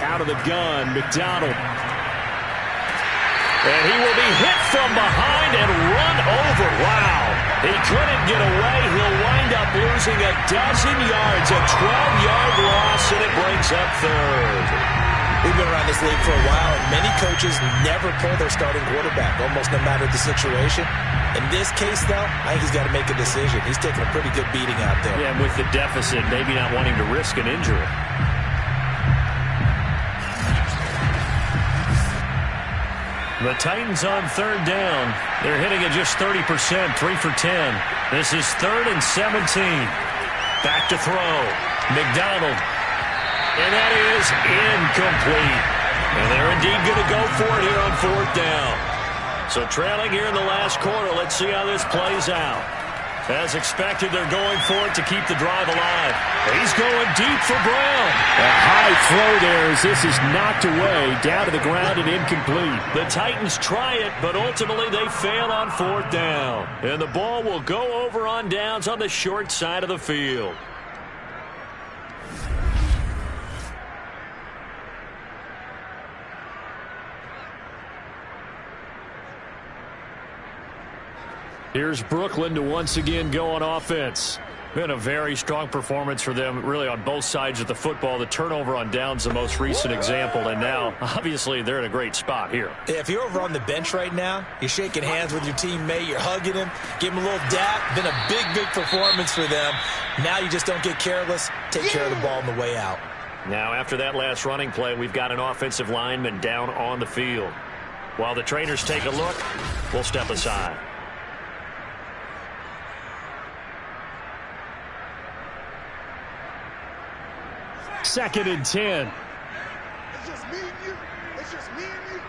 S1: Out of the gun, McDonald. And he will be hit from behind and run over. Wow. He couldn't get away. He'll wind up losing a dozen yards. A 12-yard loss, and it brings up third.
S2: We've been around this league for a while, and many coaches never pull their starting quarterback, almost no matter the situation. In this case, though, I think he's got to make a decision. He's taking a pretty good beating out there.
S1: Yeah, and with the deficit, maybe not wanting to risk an injury. The Titans on 3rd down. They're hitting at just 30%, 3 for 10. This is 3rd and 17. Back to throw. McDonald. And that is incomplete. And they're indeed going to go for it here on 4th down. So trailing here in the last quarter. Let's see how this plays out. As expected, they're going for it to keep the drive alive. He's going deep for Brown. A high throw there as this is knocked away, down to the ground and incomplete. The Titans try it, but ultimately they fail on 4th down. And the ball will go over on downs on the short side of the field. Here's Brooklyn to once again go on offense. Been a very strong performance for them, really, on both sides of the football. The turnover on downs, the most recent example, and now, obviously, they're in a great spot here.
S2: Yeah, if you're over on the bench right now, you're shaking hands with your teammate, you're hugging him, give him a little dap. Been a big, big performance for them. Now you just don't get careless. Take care of the ball on the way out.
S1: Now, after that last running play, we've got an offensive lineman down on the field. While the trainers take a look, we'll step aside. Second and 10.
S5: It's just me and you. It's just me and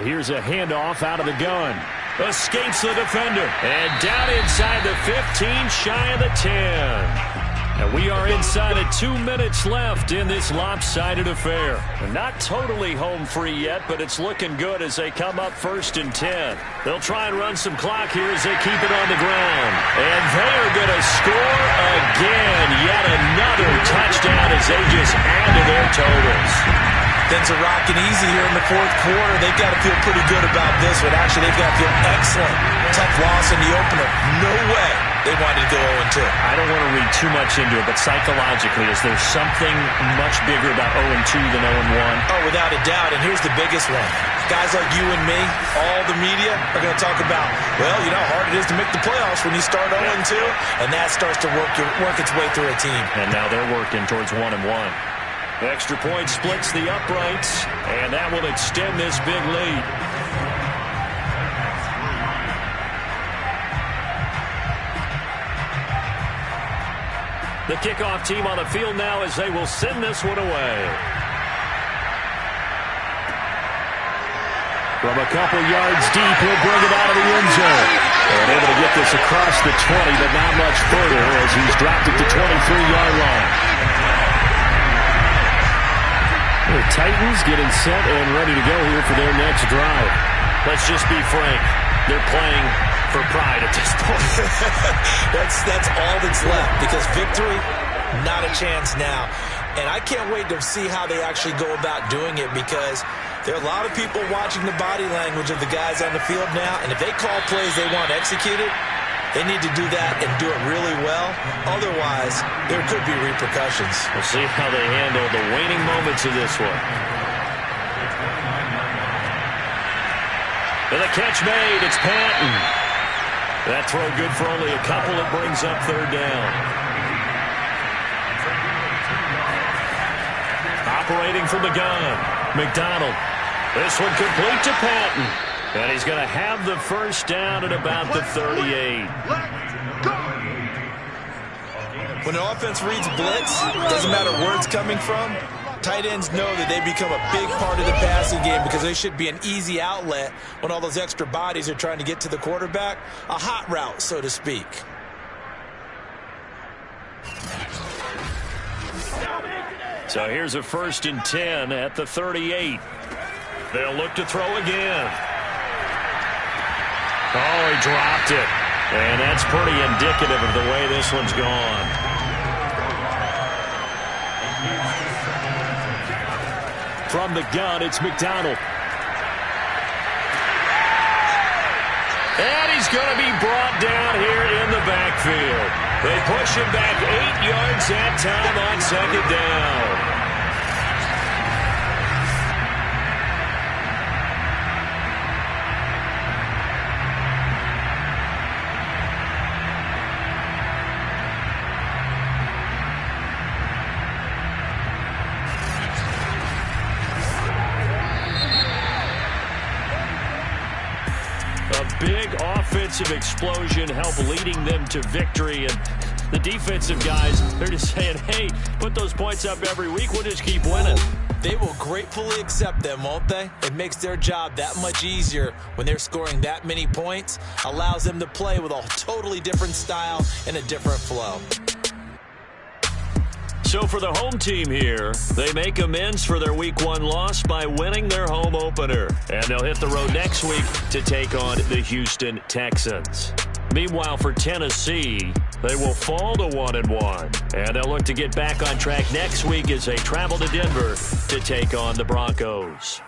S5: you.
S1: Here's a handoff out of the gun. Escapes the defender. And down inside the 15, shy of the 10. And we are inside of 2 minutes left in this lopsided affair. Not totally home free yet, but it's looking good as they come up 1st and 10. They'll try and run some clock here as they keep it on the ground. And they are going to score again. Yet another touchdown as they just add to their totals.
S2: Things are rocking easy here in the 4th quarter. They've got to feel pretty good about this one. Actually, they've got to feel excellent. Tough loss in the opener. No way they wanted to go 0-2.
S1: I don't want to read too much into it, but psychologically, is there something much bigger about 0-2 than 0-1?
S2: Oh, without a doubt, and here's the biggest one. Guys like you and me, all the media, are going to talk about, well, you know how hard it is to make the playoffs when you start 0-2, and that starts to work its way through a team.
S1: And now they're working towards 1-1. Extra point splits the uprights, and that will extend this big lead. The kickoff team on the field now as they will send this one away. From a couple yards deep, he'll bring it out of the end zone. And able to get this across the 20, but not much further as he's dropped it to 23-yard line. The Titans getting set and ready to go here for their next drive. Let's just be frank. They're playing for pride at this point.
S2: That's all that's left, because victory, not a chance now. And I can't wait to see how they actually go about doing it, because there are a lot of people watching the body language of the guys on the field now, and if they call plays they want executed, they need to do that and do it really well. Otherwise, there could be repercussions.
S1: We'll see how they handle the waning moments of this one. And the catch made. It's Patton. That throw good for only a couple. It brings up 3rd down. Operating from the gun, McDonald. This one complete to Patton. And he's going to have the 1st down at about the 38.
S2: When an offense reads blitz, doesn't matter where it's coming from, tight ends know that they become a big part of the passing game because they should be an easy outlet when all those extra bodies are trying to get to the quarterback. A hot route, so to speak.
S1: So here's a 1st and 10 at the 38. They'll look to throw again. Oh, he dropped it. And that's pretty indicative of the way this one's gone. From the gun, it's McDonald. And he's going to be brought down here in the backfield. They push him back 8 yards that time on 2nd down. Big offensive explosion help leading them to victory. And the defensive guys, they're just saying, hey, put those points up every week. We'll just keep winning.
S2: They will gratefully accept them, won't they? It makes their job that much easier when they're scoring that many points. Allows them to play with a totally different style and a different flow.
S1: So for the home team here, they make amends for their Week 1 loss by winning their home opener. And they'll hit the road next week to take on the Houston Texans. Meanwhile, for Tennessee, they will fall to 1-1. And they'll look to get back on track next week as they travel to Denver to take on the Broncos.